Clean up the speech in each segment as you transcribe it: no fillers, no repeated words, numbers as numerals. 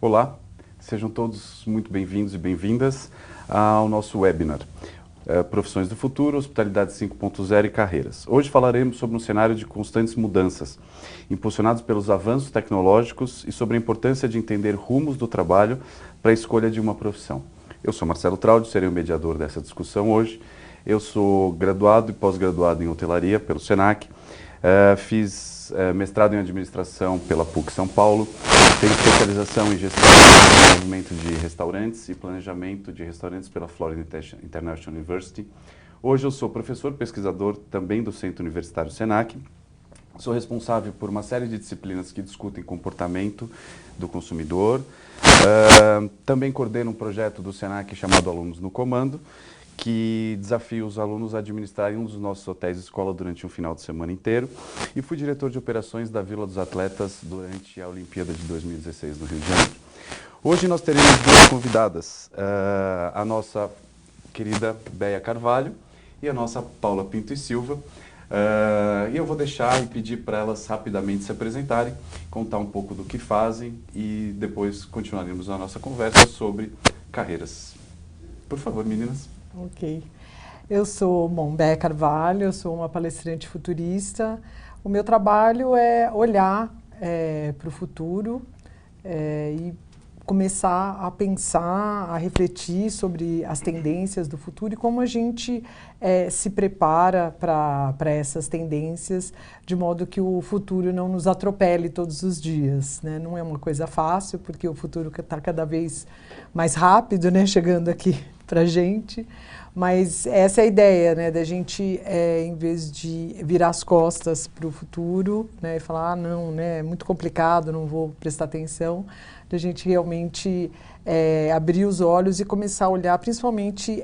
Olá, sejam todos muito bem-vindos e bem-vindas ao nosso webinar Profissões do Futuro, Hospitalidade 5.0 e Carreiras. Hoje falaremos sobre um cenário de constantes mudanças, impulsionados pelos avanços tecnológicos e sobre a importância de entender rumos do trabalho para a escolha de uma profissão. Eu sou Marcelo Traudi, serei o mediador dessa discussão hoje. Eu sou graduado e pós-graduado em hotelaria pelo Senac, fiz mestrado em administração pela PUC São Paulo, tenho especialização em gestão e desenvolvimento de restaurantes e planejamento de restaurantes pela Florida International University. Hoje eu sou professor pesquisador também do Centro Universitário Senac. Sou responsável por uma série de disciplinas que discutem comportamento do consumidor. Também coordeno um projeto do Senac chamado Alunos no Comando, que desafia os alunos a administrarem um dos nossos hotéis de escola durante um final de semana inteiro. E fui diretor de operações da Vila dos Atletas durante a Olimpíada de 2016 no Rio de Janeiro. Hoje nós teremos duas convidadas, a nossa querida Béia Carvalho e a nossa Paula Pinto e Silva. E eu vou deixar e pedir para elas rapidamente se apresentarem, contar um pouco do que fazem e depois continuaremos a nossa conversa sobre carreiras. Por favor, meninas. Ok. Eu sou Béia Carvalho, eu sou uma palestrante futurista. O meu trabalho é olhar para o futuro e começar a pensar, a refletir sobre as tendências do futuro e como a gente se prepara para essas tendências, de modo que o futuro não nos atropele todos os dias, né? Não é uma coisa fácil, porque o futuro está cada vez mais rápido, né, chegando aqui para a gente, mas essa é a ideia, né, da gente, em vez de virar as costas para o futuro, né, e falar, não, né, é muito complicado, não vou prestar atenção, da gente realmente abrir os olhos e começar a olhar, principalmente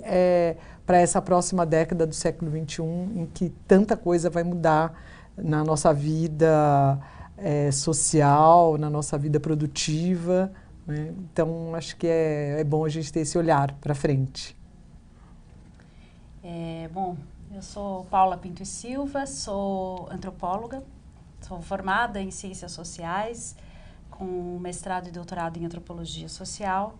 para essa próxima década do século XXI, em que tanta coisa vai mudar na nossa vida social, na nossa vida produtiva, né? Então, acho que é bom a gente ter esse olhar para frente. Bom, eu sou Paula Pinto e Silva, sou antropóloga, sou formada em Ciências Sociais, com mestrado e doutorado em Antropologia Social.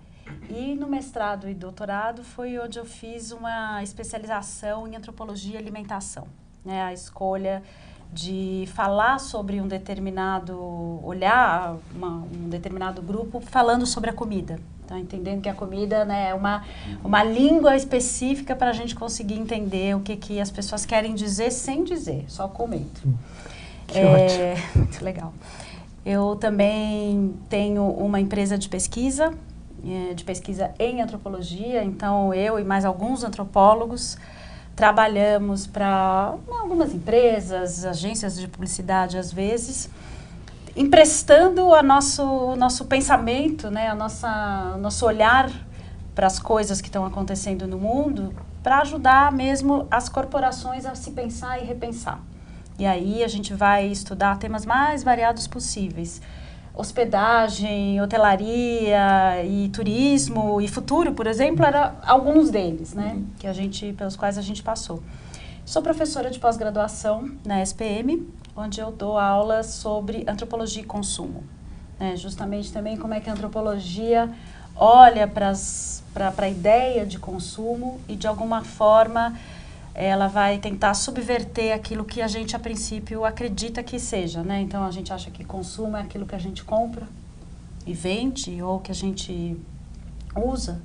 E no mestrado e doutorado foi onde eu fiz uma especialização em Antropologia e Alimentação, né? A escolha de falar sobre um determinado, olhar um determinado grupo falando sobre a comida. Então, entendendo que a comida, né, é uma língua específica para a gente conseguir entender o que as pessoas querem dizer sem dizer, só comendo. Que ótimo. Muito legal. Eu também tenho uma empresa de pesquisa em antropologia, então eu e mais alguns antropólogos trabalhamos para algumas empresas, agências de publicidade às vezes, emprestando o nosso pensamento, né, o nosso olhar para as coisas que estão acontecendo no mundo, para ajudar mesmo as corporações a se pensar e repensar. E aí a gente vai estudar temas mais variados possíveis. Hospedagem, hotelaria e turismo e futuro, por exemplo, eram alguns deles, né, pelos quais a gente passou. Sou professora de pós-graduação na SPM, onde eu dou aulas sobre antropologia e consumo, né, justamente também como é que a antropologia olha para a ideia de consumo e, de alguma forma, ela vai tentar subverter aquilo que a gente, a princípio, acredita que seja, né? Então, a gente acha que consumo é aquilo que a gente compra e vende, ou que a gente usa.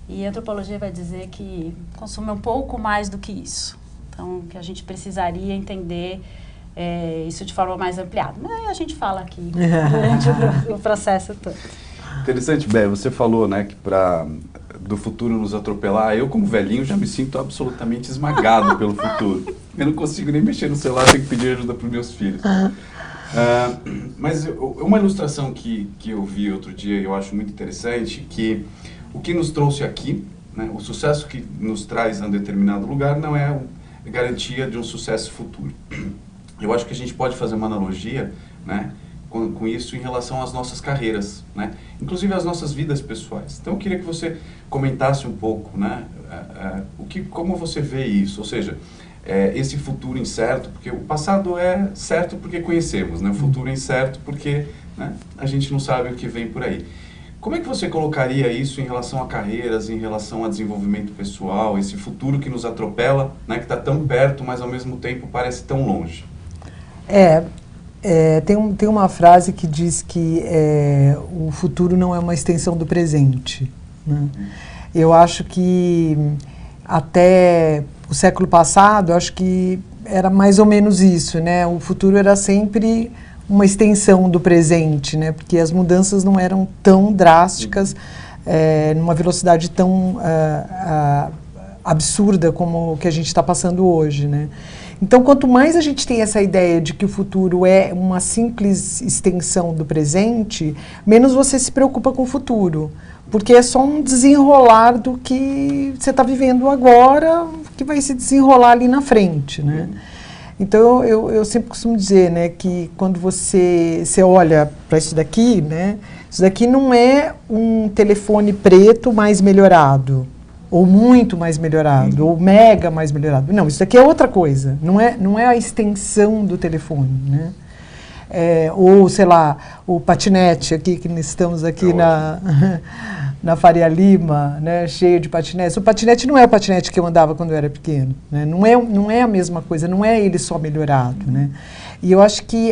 E a antropologia vai dizer que consumo é um pouco mais do que isso. Então, que a gente precisaria entender isso de forma mais ampliada. Aí a gente fala aqui durante o processo todo. Interessante, Bé, você falou, né, que do futuro nos atropelar, eu como velhinho já me sinto absolutamente esmagado pelo futuro. Eu não consigo nem mexer no celular, tenho que pedir ajuda para os meus filhos. Mas uma ilustração que eu vi outro dia e eu acho muito interessante, que o que nos trouxe aqui, né, o sucesso que nos traz a um determinado lugar não é garantia de um sucesso futuro. Eu acho que a gente pode fazer uma analogia, né, com isso em relação às nossas carreiras, né? Inclusive às nossas vidas pessoais. Então eu queria que você comentasse um pouco, né, como você vê isso, ou seja, esse futuro incerto, porque o passado é certo porque conhecemos, né? O futuro é incerto porque, né, a gente não sabe o que vem por aí. Como é que você colocaria isso em relação a carreiras, em relação a desenvolvimento pessoal, esse futuro que nos atropela, né, que está tão perto, mas ao mesmo tempo parece tão longe? Tem uma frase que diz que o futuro não é uma extensão do presente, né? Eu acho que até o século passado, eu acho que era mais ou menos isso, né? O futuro era sempre uma extensão do presente, né? Porque as mudanças não eram tão drásticas, numa velocidade tão absurda como o que a gente está passando hoje, né? Então, quanto mais a gente tem essa ideia de que o futuro é uma simples extensão do presente, menos você se preocupa com o futuro, porque é só um desenrolar do que você está vivendo agora, que vai se desenrolar ali na frente, né? Então, eu sempre costumo dizer, né, que quando você olha para isso daqui, né, isso daqui não é um telefone preto mais melhorado, ou muito mais melhorado, ou mega mais melhorado. Não, isso daqui é outra coisa, não é a extensão do telefone, né? Ou, sei lá, o patinete aqui, que estamos aqui na Faria Lima, né, cheio de patinetes. O patinete não é o patinete que eu andava quando eu era pequeno, né? Não é a mesma coisa, não é ele só melhorado, né? E eu acho que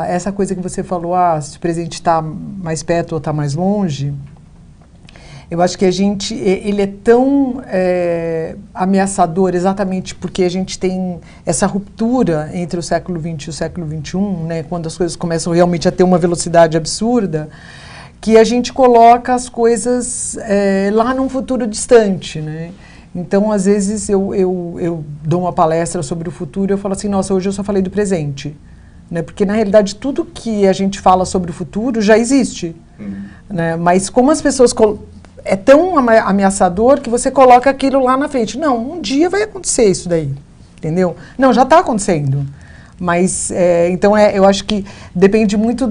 essa coisa que você falou, se o presente está mais perto ou está mais longe, eu acho que ele é tão ameaçador exatamente porque a gente tem essa ruptura entre o século XX e o século XXI, né, quando as coisas começam realmente a ter uma velocidade absurda, que a gente coloca as coisas lá num futuro distante, né? Então, às vezes, eu dou uma palestra sobre o futuro e eu falo assim, nossa, hoje eu só falei do presente, né? Porque, na realidade, tudo que a gente fala sobre o futuro já existe, né? Mas como as pessoas... É tão ameaçador que você coloca aquilo lá na frente. Não, um dia vai acontecer isso daí, entendeu? Não, já está acontecendo. Mas, então, eu acho que depende muito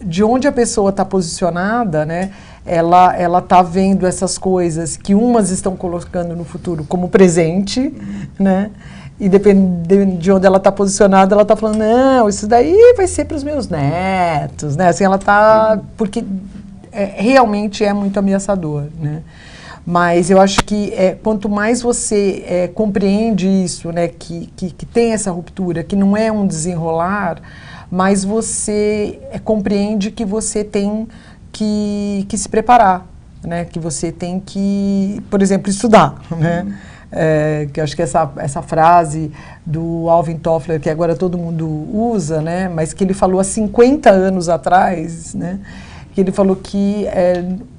de onde a pessoa está posicionada, né? Ela está vendo essas coisas que umas estão colocando no futuro como presente, né? E dependendo de onde ela está posicionada, ela está falando, não, isso daí vai ser para os meus netos, né? Assim, ela está... Porque... realmente é muito ameaçador, né? Mas eu acho que quanto mais você compreende isso, né, que tem essa ruptura, que não é um desenrolar, mais você compreende que você tem que se preparar, né? Que você tem que, por exemplo, estudar, né? Que eu acho que essa frase do Alvin Toffler, que agora todo mundo usa, né? Mas que ele falou há 50 anos atrás, né? Que ele falou que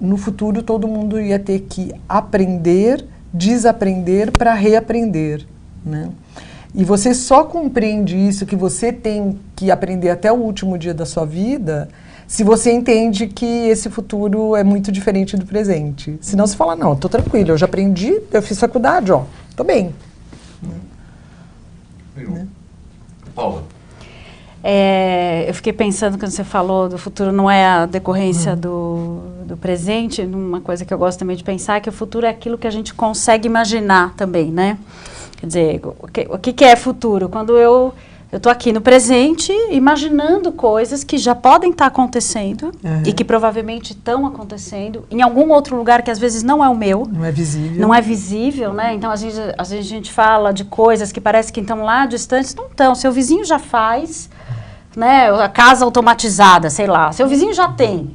no futuro todo mundo ia ter que aprender, desaprender para reaprender, né? E você só compreende isso, que você tem que aprender até o último dia da sua vida, se você entende que esse futuro é muito diferente do presente. Senão você fala, não, estou tranquilo, eu já aprendi, eu fiz faculdade, ó, estou bem. Né? Paula? Eu fiquei pensando, quando você falou do futuro não é a decorrência do presente, uma coisa que eu gosto também de pensar é que o futuro é aquilo que a gente consegue imaginar também, né? Quer dizer, o que é futuro? Quando eu estou aqui no presente, imaginando coisas que já podem estar acontecendo e que provavelmente estão acontecendo em algum outro lugar que às vezes não é o meu. Não é visível. Não é visível, né? Então, às vezes a gente fala de coisas que parece que estão lá distantes, não estão. Seu vizinho já faz... Né, a casa automatizada, sei lá, seu vizinho já tem,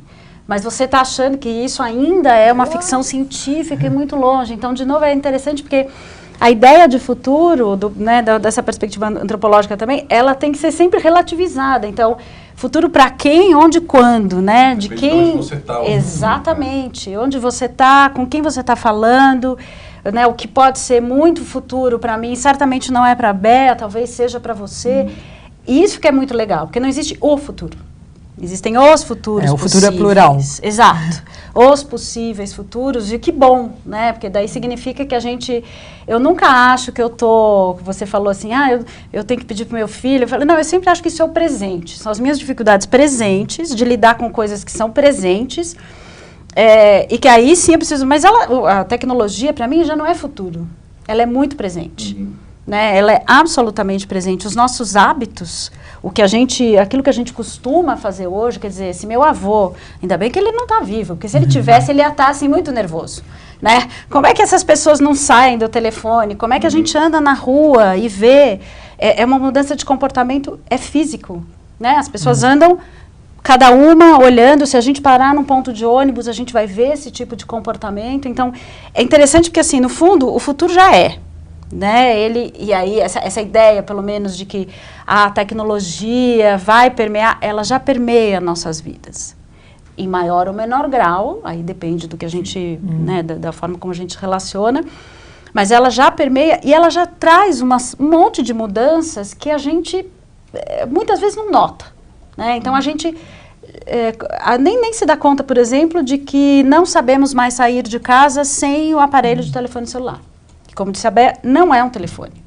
mas você está achando que isso ainda é uma ficção científica e muito longe. Então, de novo, é interessante porque a ideia de futuro, dessa perspectiva antropológica também, ela tem que ser sempre relativizada. Então, futuro para quem, onde, quando, né? De quem... Onde você tá, exatamente, onde você está, com quem você está falando, né? O que pode ser muito futuro para mim, certamente não é para a Bea, talvez seja para você. Isso que é muito legal, porque não existe o futuro. Existem os futuros possíveis. O futuro é plural. Exato. Os possíveis futuros, e que bom, né? Porque daí significa que a gente... Eu nunca acho que eu tô... Você falou assim, eu tenho que pedir pro meu filho. Eu falei, não, eu sempre acho que isso é o presente. São as minhas dificuldades presentes, de lidar com coisas que são presentes, e que aí sim eu preciso... Mas a tecnologia, para mim, já não é futuro. Ela é muito presente. né? Ela é absolutamente presente. Os nossos hábitos, aquilo que a gente costuma fazer hoje, quer dizer, esse meu avô, ainda bem que ele não está vivo, porque se ele tivesse, ele ia estar assim muito nervoso, né? Como é que essas pessoas não saem do telefone? Como é que a gente anda na rua e vê? É uma mudança de comportamento, é físico, né? As pessoas andam cada uma olhando. Se a gente parar num ponto de ônibus, a gente vai ver esse tipo de comportamento. Então, é interessante porque, assim, no fundo, o futuro já é. Né? E aí, essa ideia, pelo menos, de que a tecnologia vai permear, ela já permeia nossas vidas. Em maior ou menor grau, aí depende do que a gente, né, da forma como a gente relaciona, mas ela já permeia e ela já traz um monte de mudanças que a gente muitas vezes não nota. Né? Então, a gente nem se dá conta, por exemplo, de que não sabemos mais sair de casa sem o aparelho de telefone celular. Como disse a Bea, não é um telefone.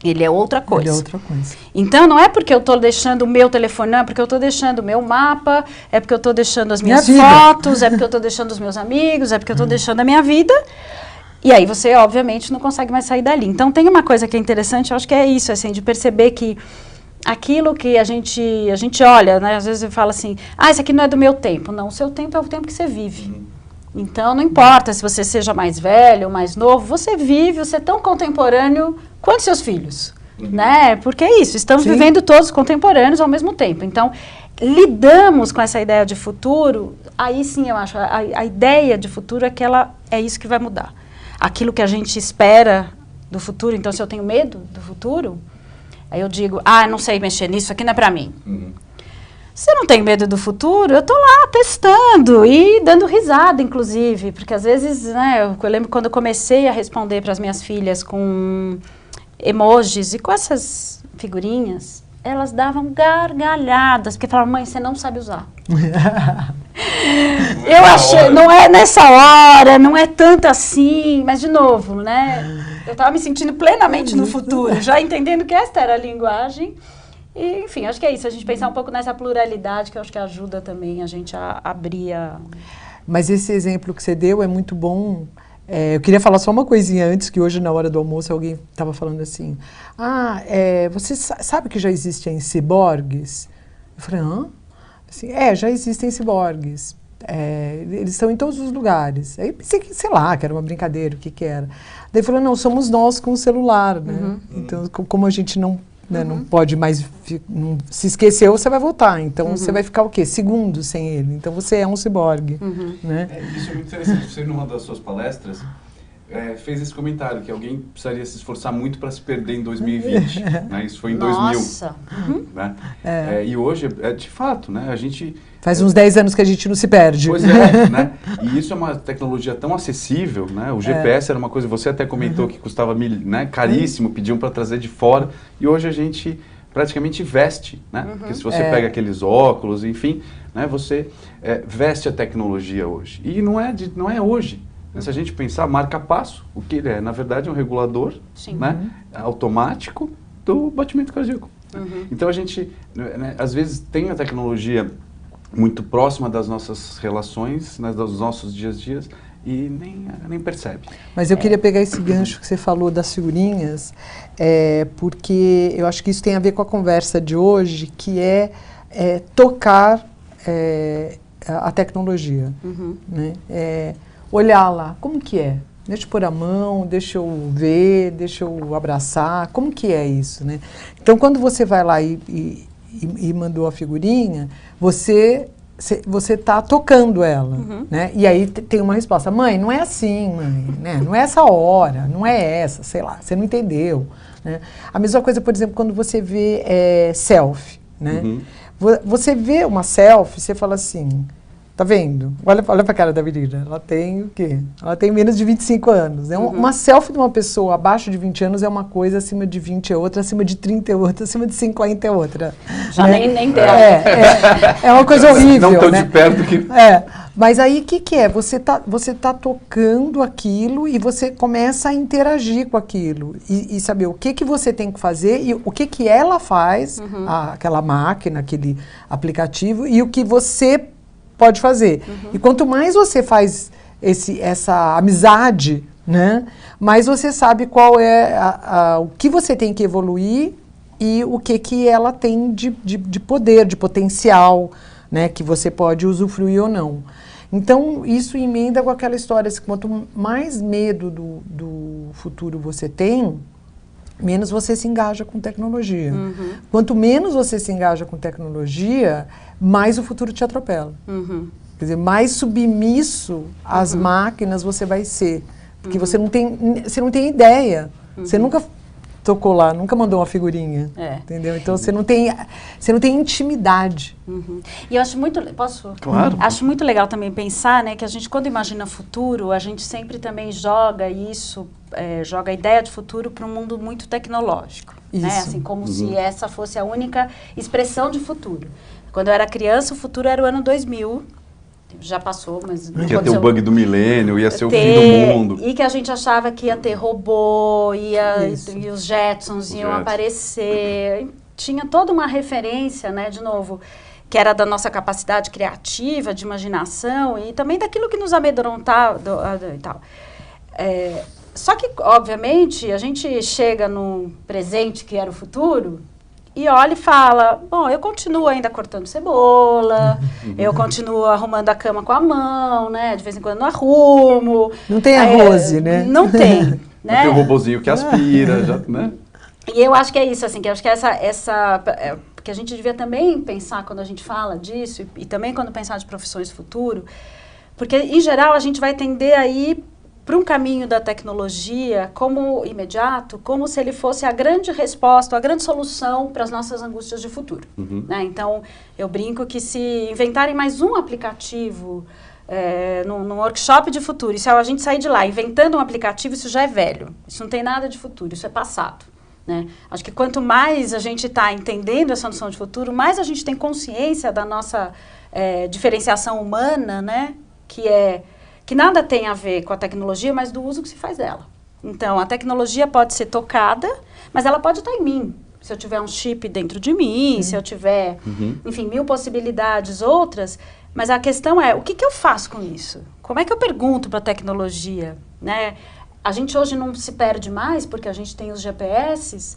Ele é outra coisa. Ele é outra coisa. Então, não é porque eu estou deixando o meu telefone, não, é porque eu estou deixando o meu mapa, é porque eu estou deixando as minhas fotos, é porque eu estou deixando os meus amigos, é porque eu estou deixando a minha vida. E aí você, obviamente, não consegue mais sair dali. Então, tem uma coisa que é interessante, eu acho que é isso, assim, de perceber que aquilo que a gente olha, né, às vezes eu falo assim, isso aqui não é do meu tempo. Não, o seu tempo é o tempo que você vive. Então, não importa se você seja mais velho ou mais novo, você vive, você é tão contemporâneo quanto seus filhos, né? Porque é isso, estamos vivendo todos contemporâneos ao mesmo tempo. Então, lidamos com essa ideia de futuro, aí sim eu acho, a ideia de futuro é que é isso que vai mudar. Aquilo que a gente espera do futuro, então se eu tenho medo do futuro, aí eu digo, não sei mexer nisso, aqui não é pra mim. Se eu não tenho medo do futuro, eu estou lá testando e dando risada, inclusive, porque às vezes, né, eu lembro quando eu comecei a responder para as minhas filhas com emojis e com essas figurinhas, elas davam gargalhadas, porque falavam, mãe, você não sabe usar. Eu achei, não é nessa hora, não é tanto assim, mas de novo, né, eu estava me sentindo plenamente no futuro, já entendendo que esta era a linguagem. E, enfim, acho que é isso, a gente pensar um pouco nessa pluralidade, que eu acho que ajuda também a gente a abrir a... Mas esse exemplo que você deu é muito bom. Eu queria falar só uma coisinha antes, que hoje na hora do almoço alguém estava falando assim, você sabe que já existem ciborgues? Eu falei, assim, já existem ciborgues. Eles estão em todos os lugares. Aí pensei que, sei lá, que era uma brincadeira, o que era. Daí falou, não, somos nós com o celular, né? Então, como a gente não pode mais, se esqueceu, você vai voltar. Então, você vai ficar o quê? Segundos sem ele. Então, você é um ciborgue. Né? Isso é muito interessante. Você, numa das suas palestras, fez esse comentário, que alguém precisaria se esforçar muito para se perder em 2020. Né? Isso foi em 2000. Nossa! Né? E hoje, de fato, né? A gente... Faz uns 10 anos que a gente não se perde. Pois é, né? E isso é uma tecnologia tão acessível, né? O GPS era uma coisa, você até comentou que custava caríssimo, pediam para trazer de fora, e hoje a gente praticamente veste, né? Porque se você pega aqueles óculos, enfim, né? Você veste a tecnologia hoje. E não é hoje. Se a gente pensar, marca-passo, o que ele é? Na verdade, é um regulador, né? Automático do batimento cardíaco. Então, a gente, né, às vezes, tem a tecnologia muito próxima das nossas relações, né, dos nossos dias a dias, e nem percebe. Mas eu queria pegar esse gancho que você falou das figurinhas, porque eu acho que isso tem a ver com a conversa de hoje, que é tocar a tecnologia. Né? Olhar lá, como que é? Deixa eu pôr a mão, deixa eu ver, deixa eu abraçar, como que é isso? Né? Então, quando você vai lá e mandou a figurinha, você está tocando ela, né? E aí tem uma resposta, mãe, não é assim, mãe, né? Não é essa hora, não é essa, sei lá, você não entendeu. Né? A mesma coisa, por exemplo, quando você vê selfie, né? Você vê uma selfie, você fala assim, tá vendo? Olha para a cara da menina, ela tem o quê? Ela tem menos de 25 anos. Né? Uma selfie de uma pessoa abaixo de 20 anos é uma coisa, acima de 20 é outra, acima de 30 é outra, acima de 50 é outra. Já né? nem deu. É uma coisa horrível. Não tão né? de perto que... Mas aí o que é? Você tá tocando aquilo e você começa a interagir com aquilo. E saber o que você tem que fazer e o que ela faz, aquela máquina, aquele aplicativo, e o que você pode fazer. E quanto mais você faz essa amizade, né? Mas você sabe qual é o que você tem que evoluir e o que ela tem de poder, de potencial, né? Que você pode usufruir ou não. Então, isso emenda com aquela história, assim, quanto mais medo do futuro você tem, menos você se engaja com tecnologia. Uhum. Quanto menos você se engaja com tecnologia, mais o futuro te atropela. Uhum. Quer dizer, mais submisso às máquinas você vai ser. Porque você não tem ideia. Você nunca tocou lá, nunca mandou uma figurinha. Entendeu? Então você não tem intimidade. E eu acho muito... Posso? Claro. Acho muito legal também pensar, né, que a gente, quando imagina futuro, a gente sempre também joga isso, joga a ideia de futuro para um mundo muito tecnológico. Isso. Né? Assim, como se essa fosse a única expressão de futuro. Quando eu era criança, o futuro era o ano 2000. Já passou, mas... Ia ter o bug do milênio, ia ser o fim do mundo. E que a gente achava que ia ter robô, e os Jetsons iam aparecer. Tinha toda uma referência, né, de novo, que era da nossa capacidade criativa, de imaginação, e também daquilo que nos amedrontava e tal. Só que, obviamente, a gente chega no presente, que era o futuro, e olha e fala, bom, eu continuo ainda cortando cebola, eu continuo arrumando a cama com a mão, né? De vez em quando não arrumo. Não tem a Rose, né? Não tem, né? Não tem o robozinho que aspira, já, né? E eu acho que é isso, assim, que eu acho que que a gente devia também pensar quando a gente fala disso, e também quando pensar de profissões do futuro, porque, em geral, a gente vai tender a ir para um caminho da tecnologia como imediato, como se ele fosse a grande resposta, a grande solução para as nossas angústias de futuro. Né? Então, eu brinco que se inventarem mais um aplicativo num workshop de futuro, e se a gente sair de lá inventando um aplicativo, isso já é velho. Isso não tem nada de futuro, isso é passado. Né? Acho que quanto mais a gente está entendendo essa noção de futuro, mais a gente tem consciência da nossa diferenciação humana, né? Que nada tem a ver com a tecnologia, mas do uso que se faz dela. Então, a tecnologia pode ser tocada, mas ela pode estar em mim. Se eu tiver um chip dentro de mim, se eu tiver, enfim, 1000 possibilidades, outras. Mas a questão é, o que eu faço com isso? Como é que eu pergunto para a tecnologia? Né? A gente hoje não se perde mais, porque a gente tem os GPS.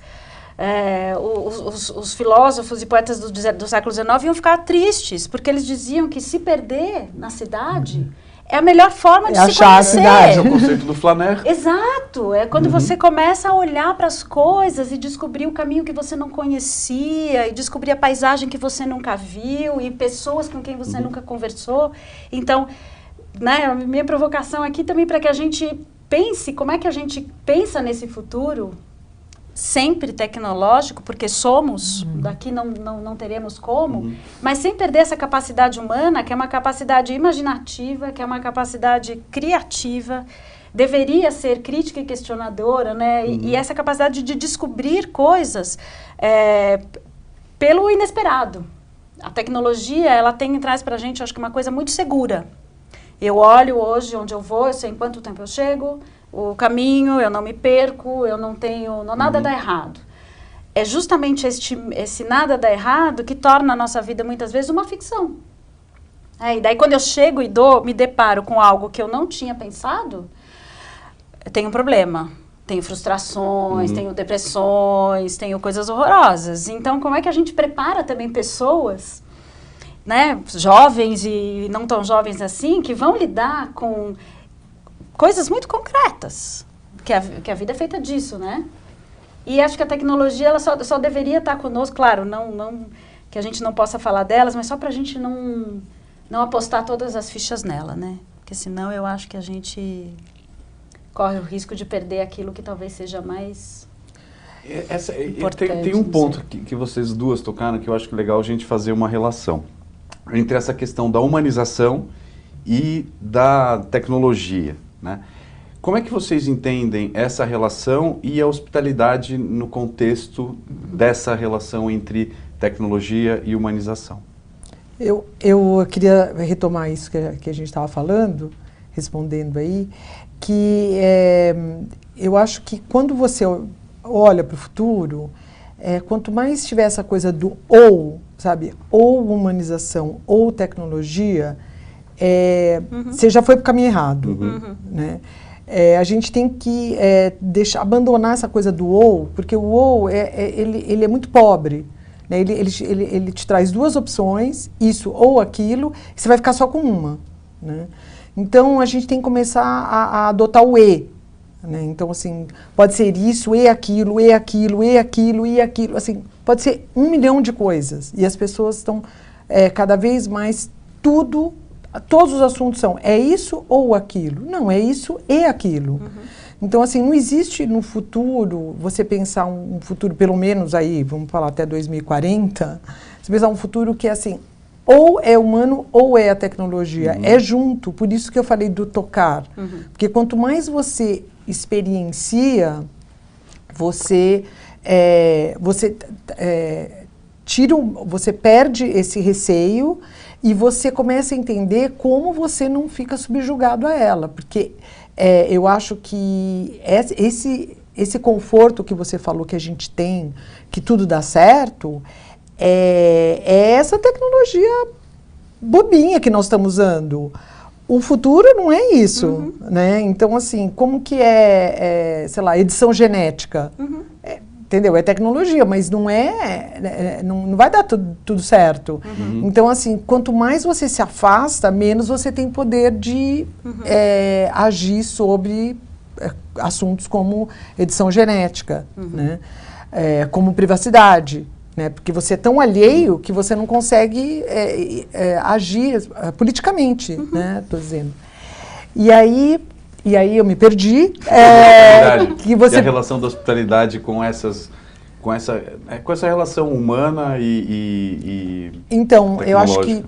Os filósofos e poetas do século XIX iam ficar tristes, porque eles diziam que se perder na cidade... É a melhor forma de se conhecer. É o conceito do flaner. Exato. É quando você começa a olhar para as coisas e descobrir o caminho que você não conhecia, e descobrir a paisagem que você nunca viu, e pessoas com quem você nunca conversou. Então, né, a minha provocação aqui também para que a gente pense, como é que a gente pensa nesse futuro, sempre tecnológico, porque somos, daqui não teremos como, mas sem perder essa capacidade humana, que é uma capacidade imaginativa, que é uma capacidade criativa, deveria ser crítica e questionadora, né? E essa capacidade de descobrir coisas pelo inesperado. A tecnologia, ela traz pra gente, acho que uma coisa muito segura. Eu olho hoje onde eu vou, eu sei em quanto tempo eu chego, o caminho, eu não me perco, eu não tenho... nada dá errado. É justamente esse nada dá errado que torna a nossa vida, muitas vezes, uma ficção. E daí, quando eu chego e me deparo com algo que eu não tinha pensado, eu tenho um problema. Tenho frustrações, tenho depressões, tenho coisas horrorosas. Então, como é que a gente prepara também pessoas, né, jovens e não tão jovens assim, que vão lidar com... coisas muito concretas, que a vida é feita disso, né? E acho que a tecnologia, ela só deveria estar conosco, claro, não que a gente não possa falar delas, mas só para a gente não apostar todas as fichas nela, né? Porque senão eu acho que a gente corre o risco de perder aquilo que talvez seja mais importante. Tem um ponto que vocês duas tocaram que eu acho que é legal a gente fazer uma relação entre essa questão da humanização e da tecnologia, né? Como é que vocês entendem essa relação e a hospitalidade no contexto dessa relação entre tecnologia e humanização? Eu queria retomar isso que a gente estava falando, respondendo aí, que eu acho que quando você olha para o futuro, quanto mais tiver essa coisa do ou, sabe, ou humanização ou tecnologia, você já foi para o caminho errado, né? a gente tem que abandonar essa coisa do ou, porque o ou ele é muito pobre. Né? Ele te traz duas opções, isso ou aquilo, e você vai ficar só com uma. Né? Então, a gente tem que começar a adotar o e. Né? Então, assim, pode ser isso, e aquilo, e aquilo, e aquilo, e aquilo. Assim, pode ser 1 milhão de coisas. E as pessoas estão cada vez mais todos os assuntos são é isso ou aquilo. Não, é isso e aquilo. Então, assim, não existe no futuro, você pensar um futuro, pelo menos aí, vamos falar até 2040, você pensar um futuro que é assim, ou é humano ou é a tecnologia. É junto, por isso que eu falei do tocar. Porque quanto mais você experiencia, você perde esse receio e você começa a entender como você não fica subjugado a ela. Porque eu acho que esse conforto que você falou que a gente tem, que tudo dá certo, é essa tecnologia bobinha que nós estamos usando. O futuro não é isso, né? Então, assim, como que sei lá, edição genética? Entendeu? É tecnologia, mas não vai dar tudo certo. Então, assim, quanto mais você se afasta, menos você tem poder de agir sobre assuntos como edição genética, né? Como privacidade, né? Porque você é tão alheio que você não consegue agir politicamente, né? Tô dizendo. E aí eu me perdi. Que você... E a relação da hospitalidade com essa relação humana e então, eu acho que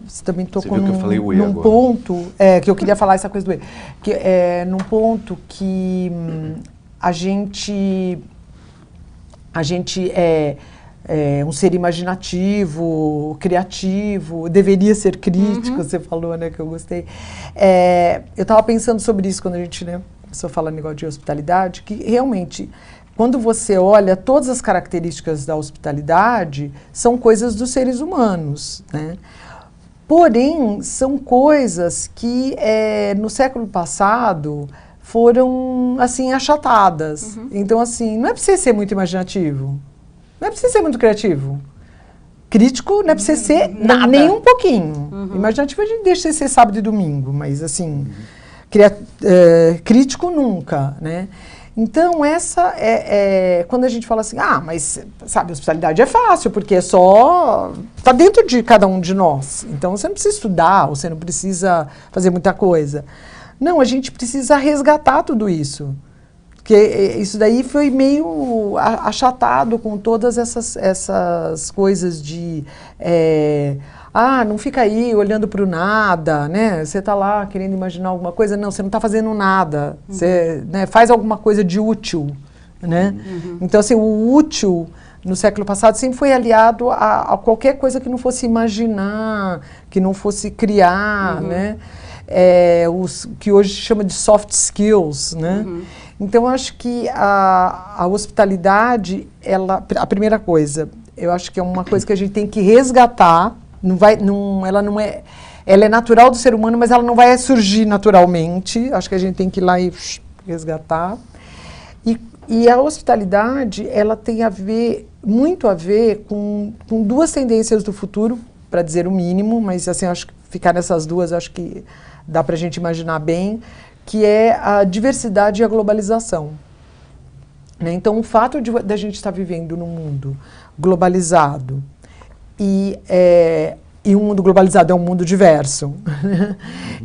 você também tocou num ponto que eu queria falar essa coisa do num ponto que a gente é um ser imaginativo, criativo, deveria ser crítico, você falou, né, que eu gostei. Eu estava pensando sobre isso quando a gente, né, começou a falar negócio de hospitalidade, que realmente, quando você olha todas as características da hospitalidade, são coisas dos seres humanos, né? Porém, são coisas que no século passado foram, assim, achatadas. Então, assim, não é para você ser muito imaginativo. Não é para você ser muito criativo. Crítico não é para você ser nem um pouquinho. Imaginativo a gente deixa de ser sábado e domingo, mas assim, crítico nunca, né? Então essa quando a gente fala assim, mas sabe, hospitalidade é fácil, porque está dentro de cada um de nós. Então você não precisa estudar, ou você não precisa fazer muita coisa. Não, a gente precisa resgatar tudo isso. Porque isso daí foi meio achatado com todas essas coisas de... não fica aí olhando para o nada, né? Você está lá querendo imaginar alguma coisa. Não, você não está fazendo nada. Você, né, faz alguma coisa de útil, né? Então, assim, o útil no século passado sempre foi aliado a qualquer coisa que não fosse imaginar, que não fosse criar, né? Que hoje chama de soft skills, né? Então, eu acho que a hospitalidade, a primeira coisa, eu acho que é uma coisa que a gente tem que resgatar. Ela é natural do ser humano, mas ela não vai surgir naturalmente. Acho que a gente tem que ir lá e resgatar. E a hospitalidade, ela tem muito a ver com duas tendências do futuro, para dizer o mínimo, mas assim, acho que ficar nessas duas, acho que dá para a gente imaginar bem, que é a diversidade e a globalização. Né? Então, o fato da gente estar vivendo num mundo globalizado, e um mundo globalizado é um mundo diverso,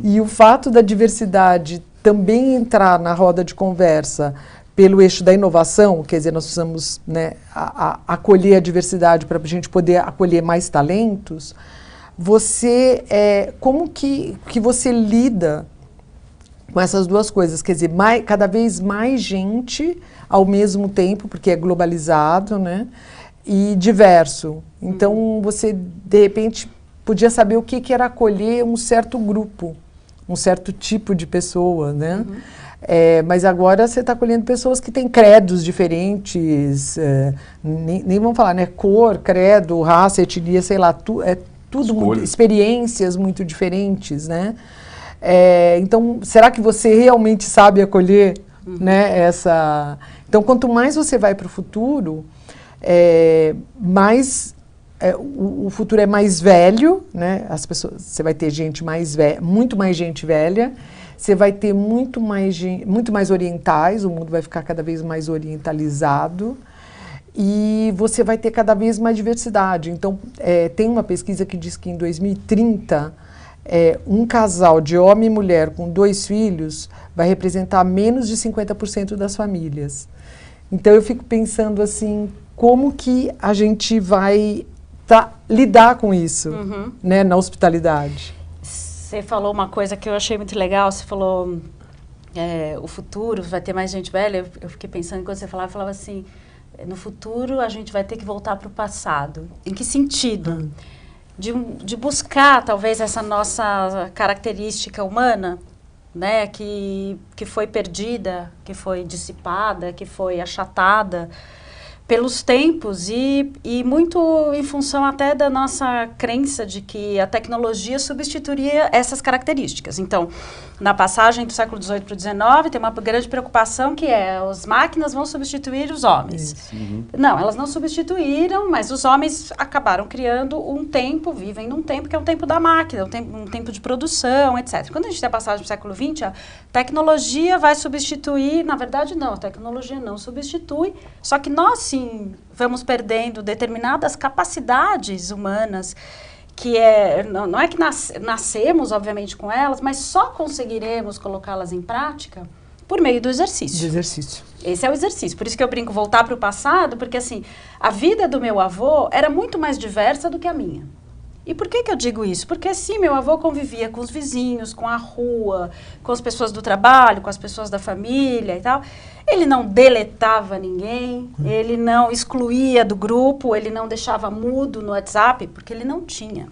e o fato da diversidade também entrar na roda de conversa pelo eixo da inovação, quer dizer, nós precisamos, né, acolher a diversidade para a gente poder acolher mais talentos, como que você lida com essas duas coisas, quer dizer, cada vez mais gente ao mesmo tempo, porque é globalizado, né, e diverso. Então, você, de repente, podia saber o que era acolher um certo grupo, um certo tipo de pessoa, né? Mas agora você está acolhendo pessoas que têm credos diferentes, nem vamos falar, né? Cor, credo, raça, etnia, sei lá, tudo muito, experiências muito diferentes, né? Então, será que você realmente sabe acolher, né, essa... Então, quanto mais você vai para o futuro, mais... o futuro é mais velho, né? As pessoas, você vai ter gente mais velha, muito mais gente velha, você vai ter muito mais orientais, o mundo vai ficar cada vez mais orientalizado e você vai ter cada vez mais diversidade. Então, tem uma pesquisa que diz que em 2030, um casal de homem e mulher com 2 filhos vai representar menos de 50% das famílias. Então, eu fico pensando assim, como que a gente vai lidar com isso, né, na hospitalidade. Você falou uma coisa que eu achei muito legal, você falou o futuro, vai ter mais gente velha, eu fiquei pensando, enquanto você falava assim, no futuro a gente vai ter que voltar para o passado. Em que sentido? De buscar, talvez, essa nossa característica humana, né, que foi perdida, que foi dissipada, que foi achatada pelos tempos e muito em função até da nossa crença de que a tecnologia substituiria essas características. Então, na passagem do século XVIII para o XIX, tem uma grande preocupação que as máquinas vão substituir os homens. Não, elas não substituíram, mas os homens acabaram criando um tempo, vivem num tempo que é o tempo da máquina, um tempo de produção, etc. Quando a gente tem a passagem do século XX, a tecnologia vai substituir, na verdade não, a tecnologia não substitui, só que nós sim vamos perdendo determinadas capacidades humanas, que não é que nascemos, obviamente, com elas, mas só conseguiremos colocá-las em prática por meio do exercício. Do exercício. Esse é o exercício. Por isso que eu brinco voltar para o passado, porque assim, a vida do meu avô era muito mais diversa do que a minha. E por que eu digo isso? Porque sim, meu avô convivia com os vizinhos, com a rua, com as pessoas do trabalho, com as pessoas da família e tal. Ele não deletava ninguém, ele não excluía do grupo, ele não deixava mudo no WhatsApp, porque ele não tinha.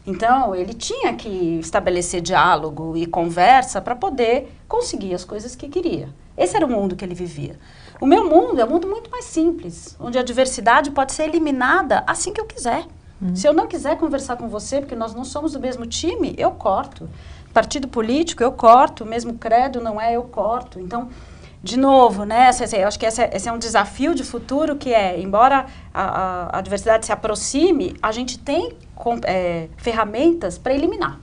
Então, ele tinha que estabelecer diálogo e conversa para poder conseguir as coisas que queria. Esse era o mundo que ele vivia. O meu mundo é um mundo muito mais simples, onde a diversidade pode ser eliminada assim que eu quiser. Se eu não quiser conversar com você, porque nós não somos do mesmo time, eu corto. Partido político, eu corto. Mesmo credo não é, eu corto. Então, de novo, né, eu acho que esse é um desafio de futuro que embora a diversidade se aproxime, a gente tem ferramentas para eliminar.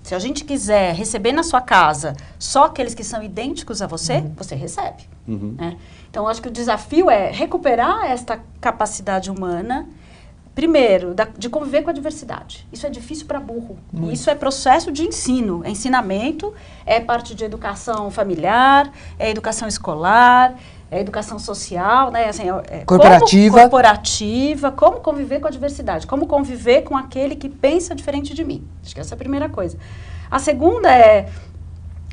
Se a gente quiser receber na sua casa só aqueles que são idênticos a você, você recebe. Né? Então, eu acho que o desafio é recuperar esta capacidade humana. Primeiro, de conviver com a diversidade. Isso é difícil para burro. Isso é processo de ensino. É ensinamento, é parte de educação familiar, é educação escolar, é educação social, né? Assim, corporativa, como conviver com a diversidade, como conviver com aquele que pensa diferente de mim. Acho que essa é a primeira coisa. A segunda é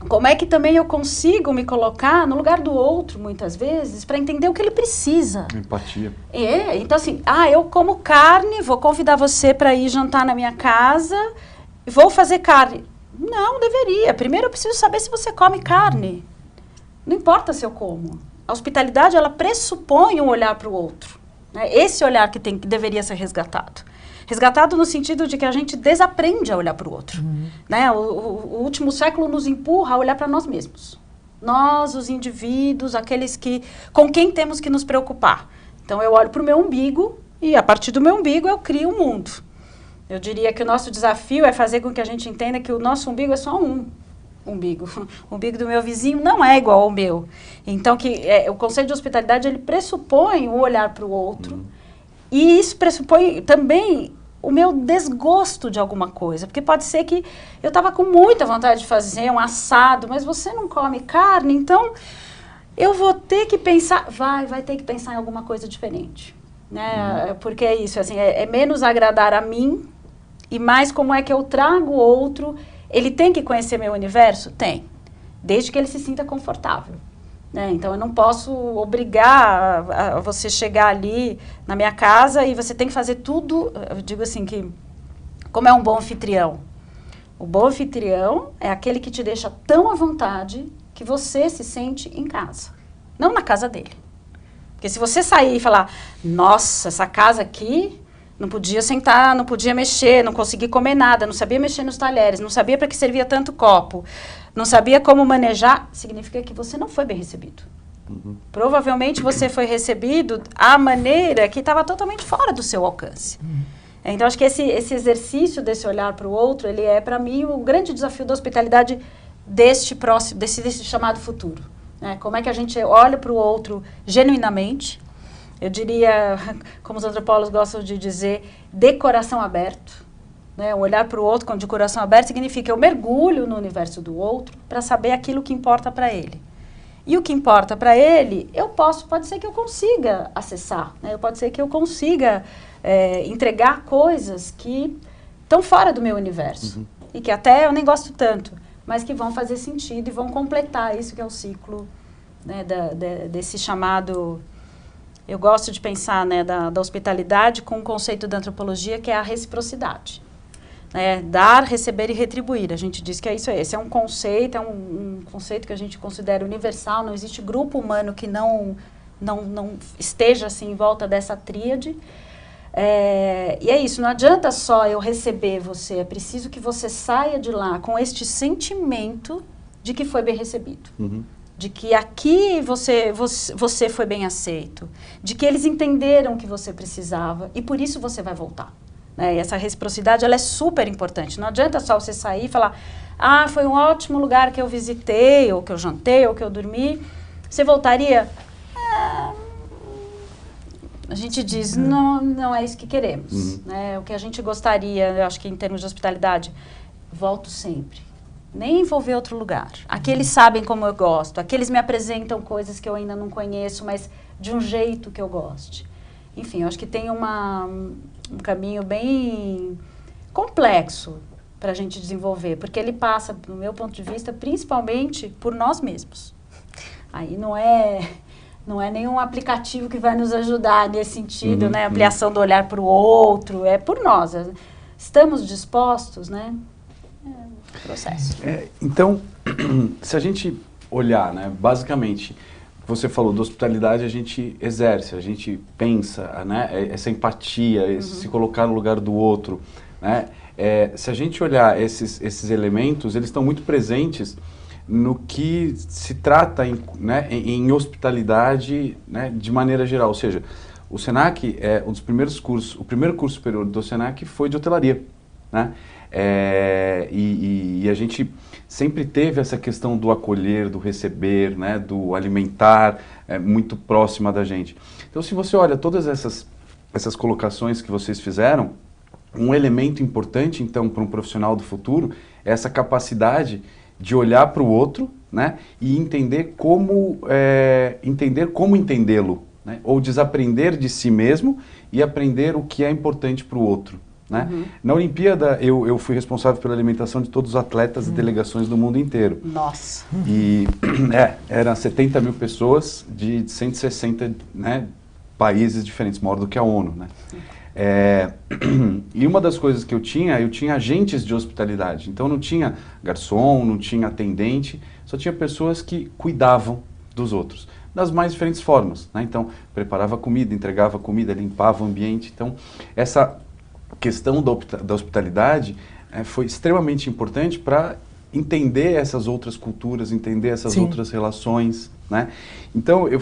como é que também eu consigo me colocar no lugar do outro, muitas vezes, para entender o que ele precisa. Empatia. Então assim, eu como carne, vou convidar você para ir jantar na minha casa, vou fazer carne. Não, deveria. Primeiro eu preciso saber se você come carne. Não importa se eu como. A hospitalidade, ela pressupõe um olhar para o outro. Né? Esse olhar que deveria ser resgatado. Resgatado no sentido de que a gente desaprende a olhar para o outro. Né? O último século nos empurra a olhar para nós mesmos. Nós, os indivíduos, aqueles com quem temos que nos preocupar. Então, eu olho para o meu umbigo e, a partir do meu umbigo, eu crio um mundo. Eu diria que o nosso desafio é fazer com que a gente entenda que o nosso umbigo é só um umbigo. O umbigo do meu vizinho não é igual ao meu. Então, o conceito de hospitalidade, ele pressupõe o olhar para o outro. E isso pressupõe também o meu desgosto de alguma coisa. Porque pode ser que eu estava com muita vontade de fazer um assado, mas você não come carne, então eu vou ter que pensar, vai ter que pensar em alguma coisa diferente. Né? Porque é isso, assim, é menos agradar a mim e mais como é que eu trago o outro. Ele tem que conhecer meu universo? Tem. Desde que ele se sinta confortável. Né? Então, eu não posso obrigar a você chegar ali na minha casa e você tem que fazer tudo. Eu digo assim que, como é um bom anfitrião? O bom anfitrião é aquele que te deixa tão à vontade que você se sente em casa. Não na casa dele. Porque se você sair e falar, nossa, essa casa aqui Não podia sentar, não podia mexer, não conseguia comer nada, não sabia mexer nos talheres, não sabia para que servia tanto copo, não sabia como manejar, significa que você não foi bem recebido. Provavelmente você foi recebido à maneira que estava totalmente fora do seu alcance. Então, acho que esse exercício desse olhar para o outro, ele é, para mim, o grande desafio da hospitalidade desse chamado futuro. Né? Como é que a gente olha para o outro genuinamente, eu diria, como os antropólogos gostam de dizer, de coração aberto. Né? Um olhar para o outro de coração aberto significa eu mergulho no universo do outro para saber aquilo que importa para ele. E o que importa para ele, pode ser que eu consiga acessar, né? Pode ser que eu consiga entregar coisas que estão fora do meu universo. E que até eu nem gosto tanto, mas que vão fazer sentido e vão completar isso que é o ciclo, né, desse chamado... Eu gosto de pensar, né, da hospitalidade com o conceito da antropologia, que é a reciprocidade. Né? Dar, receber e retribuir. A gente diz que é isso aí. Esse é um conceito, um conceito que a gente considera universal. Não existe grupo humano que não esteja assim em volta dessa tríade. E é isso, não adianta só eu receber você, é preciso que você saia de lá com este sentimento de que foi bem recebido. De que aqui você foi bem aceito, de que eles entenderam o que você precisava e por isso você vai voltar. Né? E essa reciprocidade, ela é super importante. Não adianta só você sair e falar, foi um ótimo lugar que eu visitei, ou que eu jantei, ou que eu dormi. Você voltaria? A gente diz, não é isso que queremos. Né? O que a gente gostaria, eu acho que em termos de hospitalidade, volto sempre. Nem vou ver outro lugar. Aqui eles sabem como eu gosto. Aqui eles me apresentam coisas que eu ainda não conheço, mas de um jeito que eu goste. Enfim, eu acho que tem um caminho bem complexo para a gente desenvolver, porque ele passa, do meu ponto de vista, principalmente por nós mesmos. Aí não é nenhum aplicativo que vai nos ajudar nesse sentido, né? Ampliação do olhar para o outro, é por nós. Estamos dispostos, né? Processo. Então, se a gente olhar, né, basicamente, você falou da hospitalidade, a gente exerce, a gente pensa, né, essa empatia, esse se colocar no lugar do outro, né, se a gente olhar esses elementos, eles estão muito presentes no que se trata em hospitalidade, né, de maneira geral, ou seja, o Senac é um dos primeiros cursos, o primeiro curso superior do Senac foi de hotelaria, né? E a gente sempre teve essa questão do acolher, do receber, né, do alimentar, muito próxima da gente. Então, se você olha todas essas colocações que vocês fizeram, um elemento importante, então, para um profissional do futuro é essa capacidade de olhar para o outro, né, e entender como entendê-lo, né, ou desaprender de si mesmo e aprender o que é importante para o outro. Né? Na Olimpíada, eu fui responsável pela alimentação de todos os atletas e delegações do mundo inteiro. Nossa! E eram 70 mil pessoas de 160, né, países diferentes, maior do que a ONU. Né? E uma das coisas que eu tinha agentes de hospitalidade. Então não tinha garçom, não tinha atendente, só tinha pessoas que cuidavam dos outros. Das mais diferentes formas. Né? Então, preparava comida, entregava comida, limpava o ambiente. Então, essa questão da hospitalidade foi extremamente importante para entender essas outras culturas, entender essas outras relações, né? Então, eu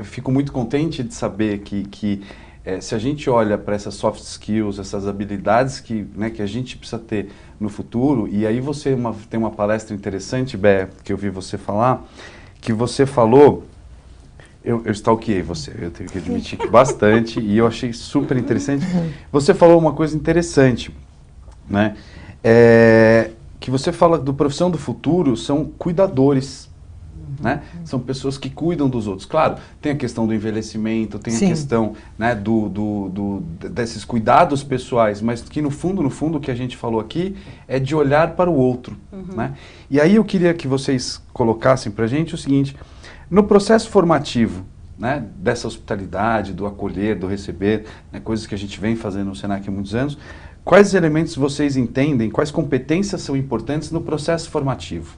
fico muito contente de saber que se a gente olha para essas soft skills, essas habilidades que a gente precisa ter no futuro, e aí você tem uma palestra interessante, Bé, que eu vi você falar, que você falou... Eu stalkeei você, eu tenho que admitir que bastante, e eu achei super interessante. Você falou uma coisa interessante, né? Que você fala do profissão do futuro são cuidadores, né? São pessoas que cuidam dos outros. Claro, tem a questão do envelhecimento, tem a questão, né, desses cuidados pessoais, mas que no fundo o que a gente falou aqui é de olhar para o outro, né? E aí eu queria que vocês colocassem para a gente o seguinte... No processo formativo, né, dessa hospitalidade, do acolher, do receber, né, coisas que a gente vem fazendo no Senac há muitos anos, quais elementos vocês entendem, quais competências são importantes no processo formativo?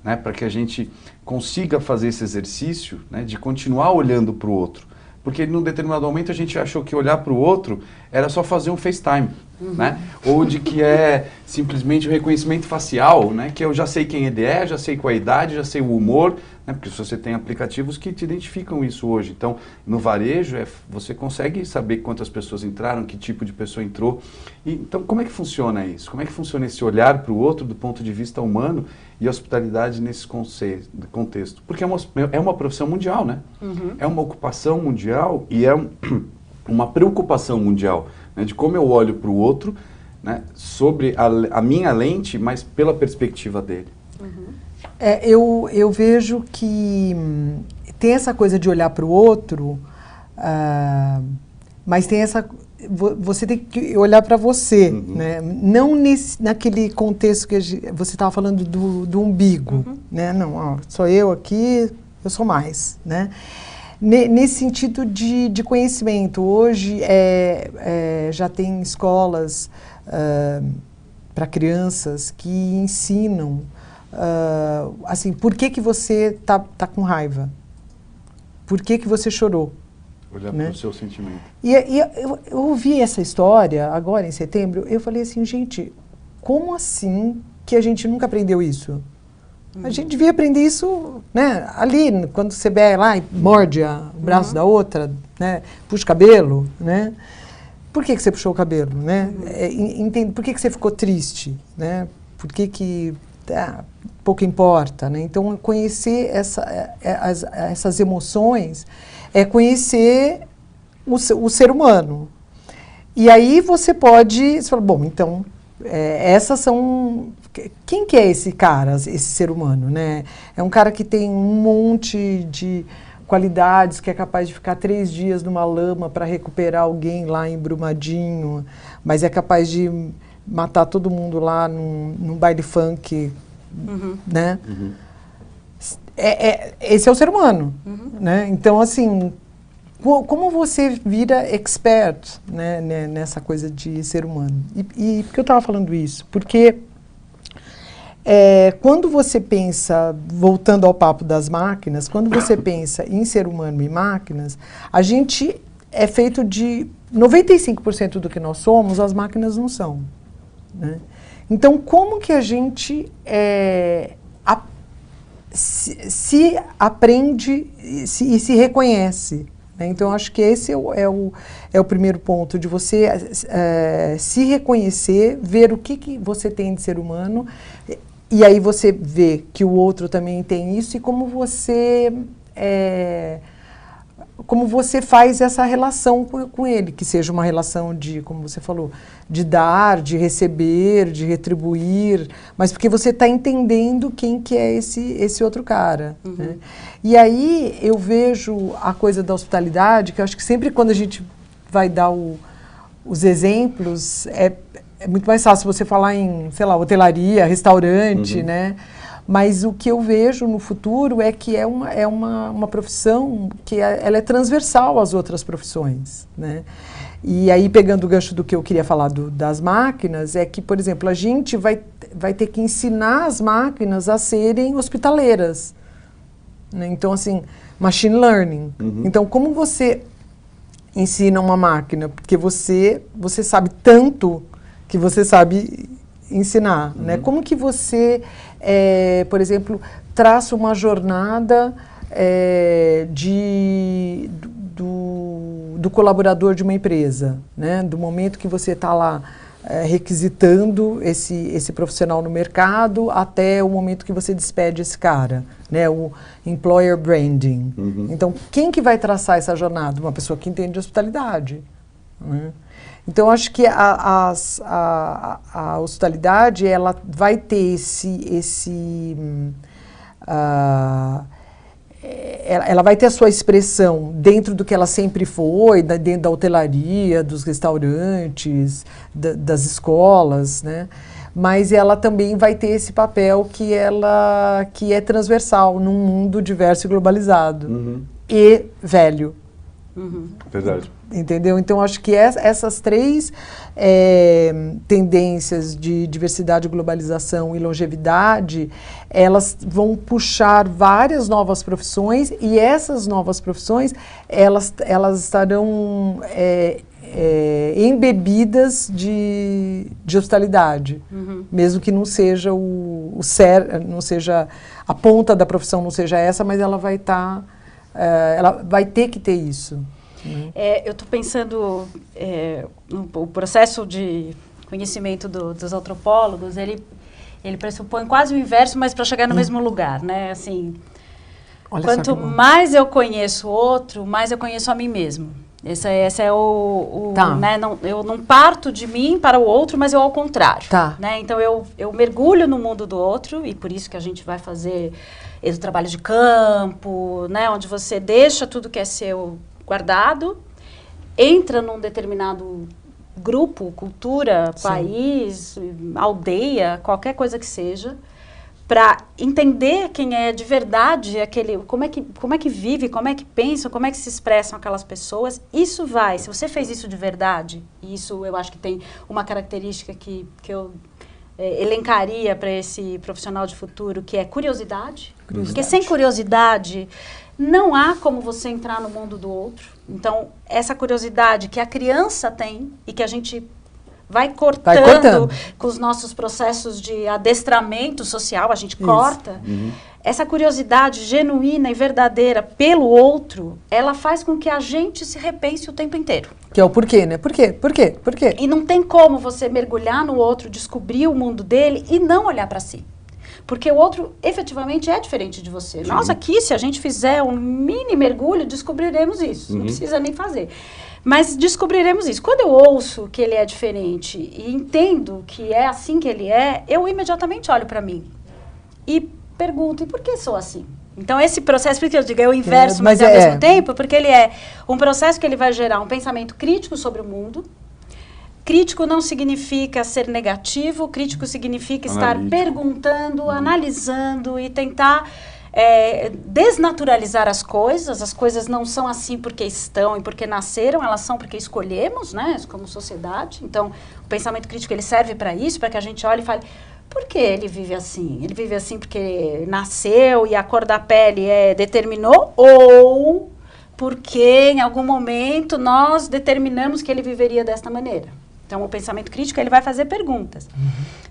Né, para que a gente consiga fazer esse exercício, né, de continuar olhando para o outro, Porque num determinado momento a gente achou que olhar para o outro era só fazer um FaceTime, né? Ou de que é simplesmente o reconhecimento facial, né? Que eu já sei quem ele é, já sei qual é a idade, já sei o humor, né? Porque se você tem aplicativos que te identificam isso hoje. Então, no varejo, você consegue saber quantas pessoas entraram, que tipo de pessoa entrou. Então, como é que funciona isso? Como é que funciona esse olhar para o outro do ponto de vista humano e hospitalidade nesse contexto? Porque é uma profissão mundial, né? É uma ocupação mundial e é uma preocupação mundial, né? De como eu olho para o outro, né? Sobre a minha lente, mas pela perspectiva dele. Eu vejo que tem essa coisa de olhar para o outro, mas tem essa... Você tem que olhar para você, né? Não naquele contexto que você estava falando do umbigo, né? Não, ó, sou eu aqui, eu sou mais, né? Nesse sentido de conhecimento. Hoje já tem escolas para crianças que ensinam assim, por que você tá com raiva? Por que você chorou? Olhar né? para o seu sentimento. E eu ouvi essa história agora em setembro, eu falei assim, gente, como assim que a gente nunca aprendeu isso? A gente devia aprender isso, né, ali, quando você vai lá e morde o braço da outra, né, puxa o cabelo, né? Por que você puxou o cabelo, né? Por que você ficou triste, né? Por que pouco importa, né? Então, conhecer essas emoções é conhecer o ser humano. E aí você fala, bom, então, essas são... Quem que é esse cara, esse ser humano, né? É um cara que tem um monte de qualidades, que é capaz de ficar 3 dias numa lama para recuperar alguém lá em Brumadinho, mas é capaz de matar todo mundo lá num baile funk, né? Esse é o ser humano, né? Então, assim, como você vira expert, né, nessa coisa de ser humano? E por que eu estava falando isso? Porque quando você pensa, voltando ao papo das máquinas, quando você pensa em ser humano e máquinas, a gente é feito de 95% do que nós somos, as máquinas não são, né? Então, como que a gente se aprende e se reconhece, né? Então, acho que esse é o primeiro ponto, de você se reconhecer, ver o que você tem de ser humano, e aí você vê que o outro também tem isso, e como você faz essa relação com ele, que seja uma relação de, como você falou, de dar, de receber, de retribuir, mas porque você está entendendo quem que é esse outro cara, né? E aí eu vejo a coisa da hospitalidade, que eu acho que sempre quando a gente vai dar os exemplos, é muito mais fácil você falar em, sei lá, hotelaria, restaurante, né? Mas o que eu vejo no futuro é que é uma profissão que ela é transversal às outras profissões, né? E aí, pegando o gancho do que eu queria falar das máquinas, é que, por exemplo, a gente vai ter que ensinar as máquinas a serem hospitaleiras, né? Então, assim, machine learning. Então, como você ensina uma máquina? Porque você sabe tanto que você sabe ensinar, né? Como que você, por exemplo, traça uma jornada do colaborador de uma empresa, né? Do momento que você está lá requisitando esse profissional no mercado até o momento que você despede esse cara, né? O employer branding. Então, quem que vai traçar essa jornada? Uma pessoa que entende de hospitalidade, né? Então, acho que a hospitalidade, ela vai ter ela vai ter a sua expressão dentro do que ela sempre foi, dentro da hotelaria, dos restaurantes, das escolas, né? Mas ela também vai ter esse papel que é transversal num mundo diverso e globalizado e velho, Verdade. Entendeu? Então, acho que essas três tendências de diversidade, globalização e longevidade, elas vão puxar várias novas profissões e essas novas profissões, elas estarão embebidas de hospitalidade, mesmo que não seja não seja a ponta da profissão, não seja essa, mas ela vai estar, ela vai ter que ter isso. Eu estou pensando o processo de conhecimento dos antropólogos, ele pressupõe quase o inverso, mas para chegar no mesmo lugar, né? Assim, quanto mais eu conheço o outro, mais eu conheço a mim mesmo. Esse é né? Eu não parto de mim para o outro, mas eu ao contrário. Né? Então, eu mergulho no mundo do outro, e por isso que a gente vai fazer esse trabalho de campo, né? Onde você deixa tudo que é seu guardado, entra num determinado grupo, cultura, país, aldeia, qualquer coisa que seja, para entender quem é de verdade, como é que vive, como é que pensam, como é que se expressam aquelas pessoas. Isso vai, se você fez isso de verdade, e isso eu acho que tem uma característica que eu elencaria para esse profissional de futuro, que é curiosidade. Porque sem curiosidade, não há como você entrar no mundo do outro. Então, essa curiosidade que a criança tem e que a gente vai cortando com os nossos processos de adestramento social, a gente corta. Essa curiosidade genuína e verdadeira pelo outro, ela faz com que a gente se repense o tempo inteiro. Que é o porquê, né? Por quê? E não tem como você mergulhar no outro, descobrir o mundo dele e não olhar para si. Porque o outro, efetivamente, é diferente de você. Sim. Nós aqui, se a gente fizer um mini mergulho, descobriremos isso. Não precisa nem fazer. Mas descobriremos isso. Quando eu ouço que ele é diferente e entendo que é assim que ele é, eu imediatamente olho para mim e pergunto, e por que sou assim? Então, esse processo, por que eu digo, é o inverso, mas ao mesmo tempo, porque ele é um processo que ele vai gerar um pensamento crítico sobre o mundo. Crítico não significa ser negativo, crítico significa estar perguntando, analisando e tentar desnaturalizar as coisas não são assim porque estão e porque nasceram, elas são porque escolhemos, né, como sociedade. Então, o pensamento crítico ele serve para isso, para que a gente olhe e fale, por que ele vive assim? Ele vive assim porque nasceu e a cor da pele determinou, ou porque em algum momento nós determinamos que ele viveria desta maneira? Então, o pensamento crítico, ele vai fazer perguntas.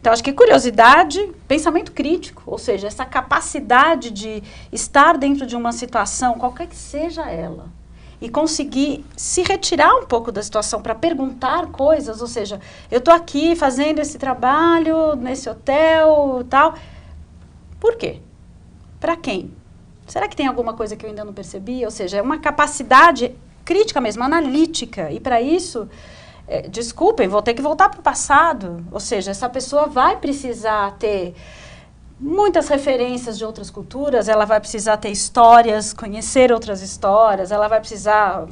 Então, acho que curiosidade, pensamento crítico, ou seja, essa capacidade de estar dentro de uma situação, qualquer que seja ela, e conseguir se retirar um pouco da situação para perguntar coisas, ou seja, eu estou aqui fazendo esse trabalho, nesse hotel e tal, por quê? Para quem? Será que tem alguma coisa que eu ainda não percebi? Ou seja, é uma capacidade crítica mesmo, analítica, e para isso... desculpem, vou ter que voltar para o passado. Ou seja, essa pessoa vai precisar ter muitas referências de outras culturas, ela vai precisar ter histórias, conhecer outras histórias, ela vai precisar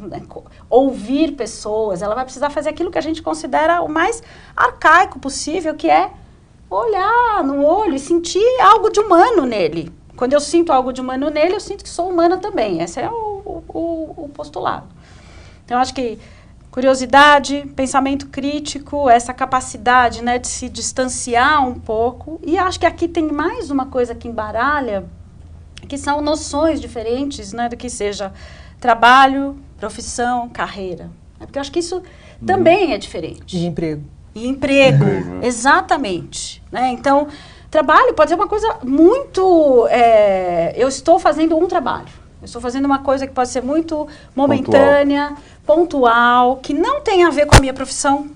ouvir pessoas, ela vai precisar fazer aquilo que a gente considera o mais arcaico possível, que é olhar no olho e sentir algo de humano nele. Quando eu sinto algo de humano nele, eu sinto que sou humana também. Esse é o postulado. Então, acho que curiosidade, pensamento crítico, essa capacidade, né, de se distanciar um pouco. E acho que aqui tem mais uma coisa que embaralha, que são noções diferentes, né, do que seja trabalho, profissão, carreira. Porque eu acho que isso também é diferente. E emprego. E emprego, exatamente. Né? Então, trabalho pode ser uma coisa muito... eu estou fazendo um trabalho. Eu estou fazendo uma coisa que pode ser muito momentânea, pontual, que não tem a ver com a minha profissão,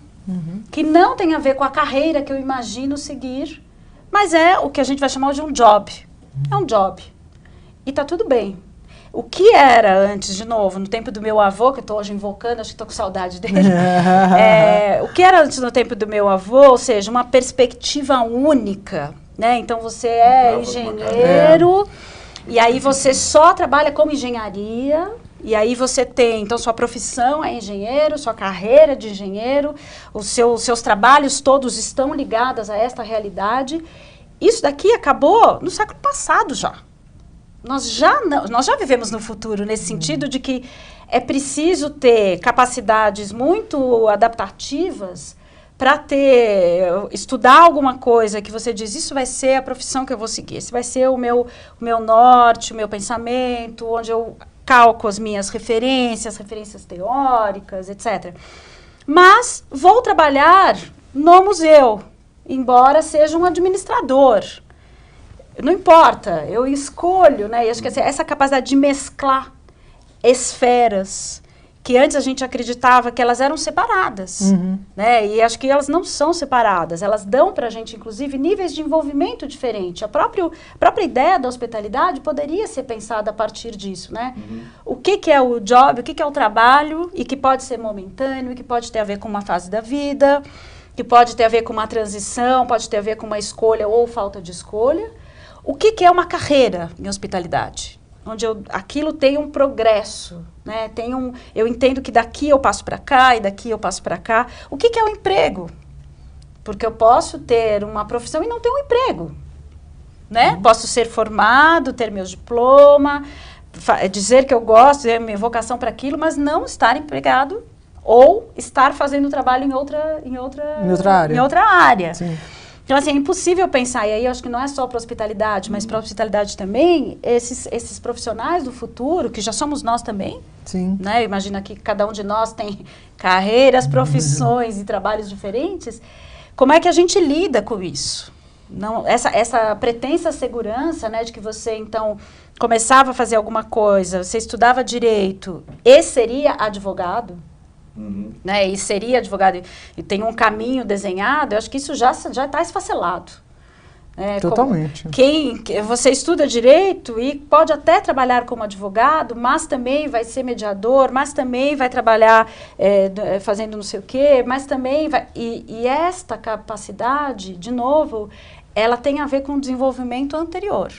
que não tem a ver com a carreira que eu imagino seguir, mas é o que a gente vai chamar de um job. É um job. E tá tudo bem. O que era antes, de novo, no tempo do meu avô, que eu estou hoje invocando, acho que estou com saudade dele, o que era antes no tempo do meu avô, ou seja, uma perspectiva única, né? Então, você é engenheiro... E aí você só trabalha como engenharia, e aí você tem, então sua profissão é engenheiro, sua carreira é de engenheiro, os seus trabalhos todos estão ligados a esta realidade. Isso daqui acabou no século passado já. nós já vivemos no futuro, nesse sentido de que é preciso ter capacidades muito adaptativas para estudar alguma coisa que você diz, isso vai ser a profissão que eu vou seguir, esse vai ser o meu norte, o meu pensamento, onde eu calco as minhas referências teóricas, etc. Mas vou trabalhar no museu, embora seja um administrador. Não importa, eu escolho, né? E acho que essa capacidade de mesclar esferas, que antes a gente acreditava que elas eram separadas, né? E acho que elas não são separadas, elas dão para a gente, inclusive, níveis de envolvimento diferentes. A própria ideia da hospitalidade poderia ser pensada a partir disso, né? O que é o job, o que é o trabalho, e que pode ser momentâneo, e que pode ter a ver com uma fase da vida, que pode ter a ver com uma transição, pode ter a ver com uma escolha ou falta de escolha. O que é uma carreira em hospitalidade? Onde aquilo tem um progresso, né? Eu entendo que daqui eu passo para cá e daqui eu passo para cá. O que é um emprego? Porque eu posso ter uma profissão e não ter um emprego, né? Posso ser formado, ter meu diploma, dizer que eu gosto, ter minha vocação para aquilo, mas não estar empregado ou estar fazendo trabalho em outra área. Sim. Então, assim, é impossível pensar, e aí eu acho que não é só para a hospitalidade, mas para a hospitalidade também, esses profissionais do futuro, que já somos nós também, Sim. né? Imagina que cada um de nós tem carreiras, profissões e trabalhos diferentes. Como é que a gente lida com isso? Não, essa pretensa segurança, né, de que você, então, começava a fazer alguma coisa, você estudava direito e seria advogado, né, e seria advogado e tem um caminho desenhado, eu acho que isso já está esfacelado. Totalmente. Você estuda direito e pode até trabalhar como advogado, mas também vai ser mediador, mas também vai trabalhar fazendo não sei o quê, mas também vai... E esta capacidade, de novo, ela tem a ver com o desenvolvimento anterior,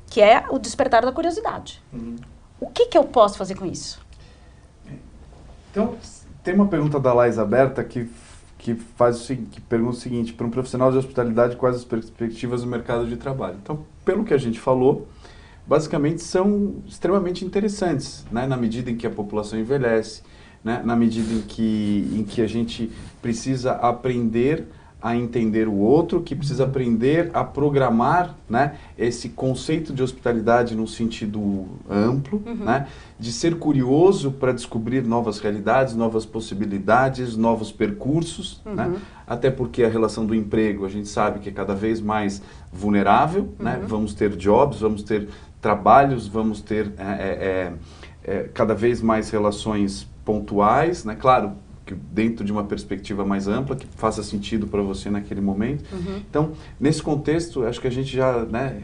que é o despertar da curiosidade. O que eu posso fazer com isso? Então, tem uma pergunta da Laís aberta que pergunta o seguinte: para um profissional de hospitalidade, quais as perspectivas do mercado de trabalho? Então, pelo que a gente falou, basicamente são extremamente interessantes, né? Na medida em que a população envelhece, né? Na medida em que a gente precisa aprender a entender o outro, que precisa aprender a programar, né, esse conceito de hospitalidade num sentido amplo, né, de ser curioso para descobrir novas realidades, novas possibilidades, novos percursos, né, até porque a relação do emprego a gente sabe que é cada vez mais vulnerável, né, vamos ter jobs, vamos ter trabalhos, vamos ter cada vez mais relações pontuais, né, claro, que dentro de uma perspectiva mais ampla, que faça sentido para você naquele momento. Então, nesse contexto, acho que a gente já, né,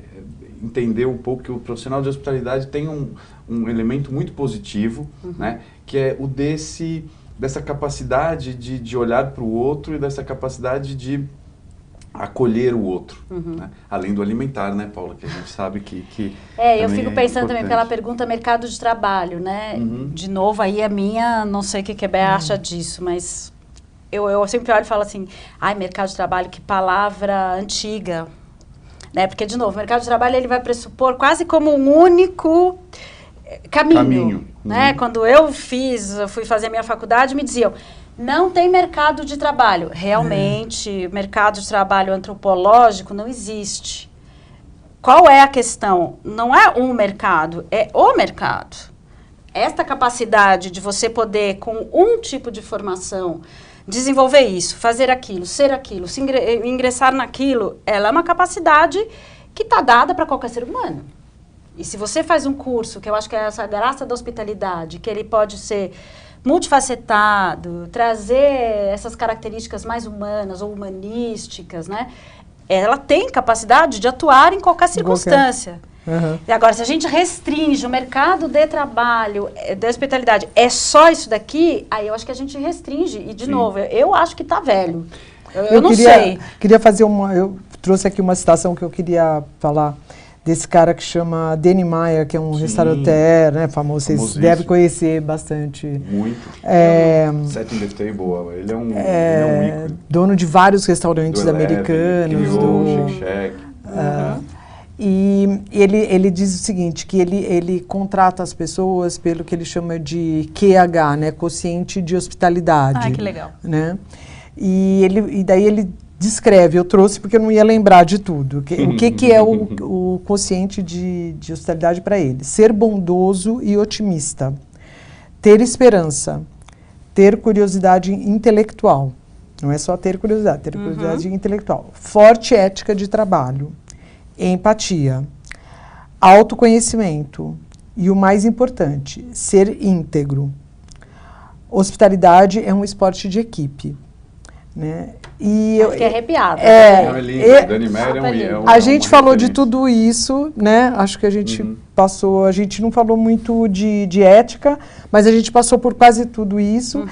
entendeu um pouco que o profissional de hospitalidade tem um elemento muito positivo, né, que é o dessa capacidade de olhar para o outro e dessa capacidade de acolher o outro, né? Além do alimentar, né, Paula, que a gente sabe que eu fico pensando também pela pergunta mercado de trabalho, né? De novo, aí a minha, não sei o que a Bea acha disso, mas eu sempre olho e falo assim, mercado de trabalho, que palavra antiga, né? Porque, de novo, o mercado de trabalho ele vai pressupor quase como um único caminho. Né? Quando eu fui fazer a minha faculdade, me diziam, não tem mercado de trabalho. Realmente, mercado de trabalho antropológico não existe. Qual é a questão? Não é um mercado, é o mercado. Esta capacidade de você poder, com um tipo de formação, desenvolver isso, fazer aquilo, ser aquilo, ingressar naquilo, ela é uma capacidade que está dada para qualquer ser humano. E se você faz um curso, que eu acho que é essa graça da hospitalidade, que ele pode ser multifacetado, trazer essas características mais humanas ou humanísticas, né? Ela tem capacidade de atuar em qualquer circunstância. E agora, se a gente restringe o mercado de trabalho, da hospitalidade, é só isso daqui, aí eu acho que a gente restringe. E, de novo, eu acho que está velho. Eu não sei. Queria fazer eu trouxe aqui uma citação que eu queria falar desse cara que chama Danny Meyer, que é um restaurateur, né, famoso. Vocês devem conhecer bastante. Muito. Setting the Table, ele é um ícone. Dono de vários restaurantes americanos. Shake Shack. E ele diz o seguinte, que ele contrata as pessoas pelo que ele chama de QH, né, quociente de hospitalidade. Ah, que legal. Né? E daí ele descreve, eu trouxe porque eu não ia lembrar de tudo. O que é o quociente de hospitalidade para ele? Ser bondoso e otimista, ter esperança, ter curiosidade intelectual. Não é só ter curiosidade curiosidade intelectual. Forte ética de trabalho, empatia, autoconhecimento e o mais importante, ser íntegro. Hospitalidade é um esporte de equipe, né? E Fiquei arrepiada. É lindo. Dani Meyer a gente falou de tudo isso, né? Acho que a gente passou, a gente não falou muito de ética, mas a gente passou por quase tudo isso.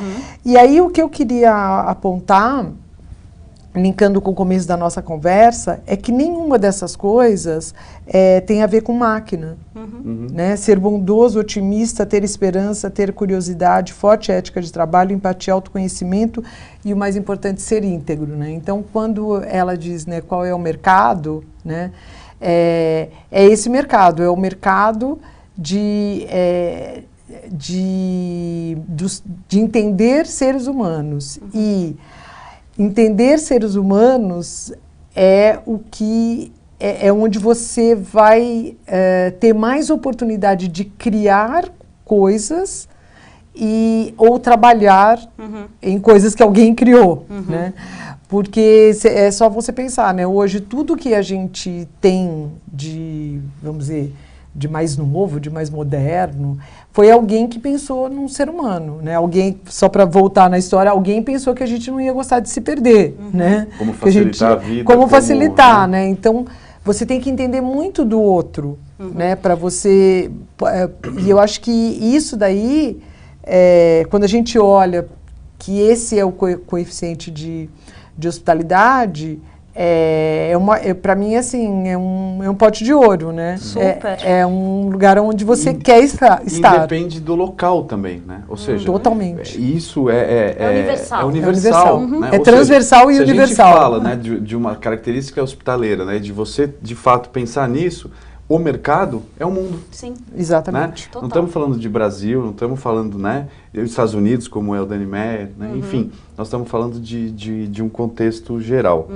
E aí o que eu queria apontar, linkando com o começo da nossa conversa, é que nenhuma dessas coisas tem a ver com máquina. Né? Ser bondoso, otimista, ter esperança, ter curiosidade, forte ética de trabalho, empatia, autoconhecimento e o mais importante, ser íntegro. Né? Então, quando ela diz, né, qual é o mercado, né, é esse mercado, é o mercado de entender seres humanos. E entender seres humanos é o que é onde você vai ter mais oportunidade de criar coisas ou trabalhar em coisas que alguém criou, né? Porque é só você pensar, né? Hoje tudo que a gente tem de, vamos dizer, de mais novo, de mais moderno, foi alguém que pensou num ser humano, né? Alguém, só para voltar na história, alguém pensou que a gente não ia gostar de se perder, né? Como facilitar a vida. Como facilitar, né? Então, você tem que entender muito do outro, né? Para você... E eu acho que isso daí, quando a gente olha que esse é o coeficiente de hospitalidade, para mim, assim, é um pote de ouro, né? Super. É um lugar onde você quer estar. E depende do local também, né? Ou seja, totalmente. Isso universal. É universal. Né? É transversal e universal. Se a gente fala, né, de uma característica hospitaleira, né, de você, de fato, pensar nisso, o mercado é o mundo. Sim. Exatamente. Né? Não estamos falando de Brasil, não estamos falando, né, dos Estados Unidos, como é o Dani Meyer, né? Enfim, nós estamos falando de um contexto geral.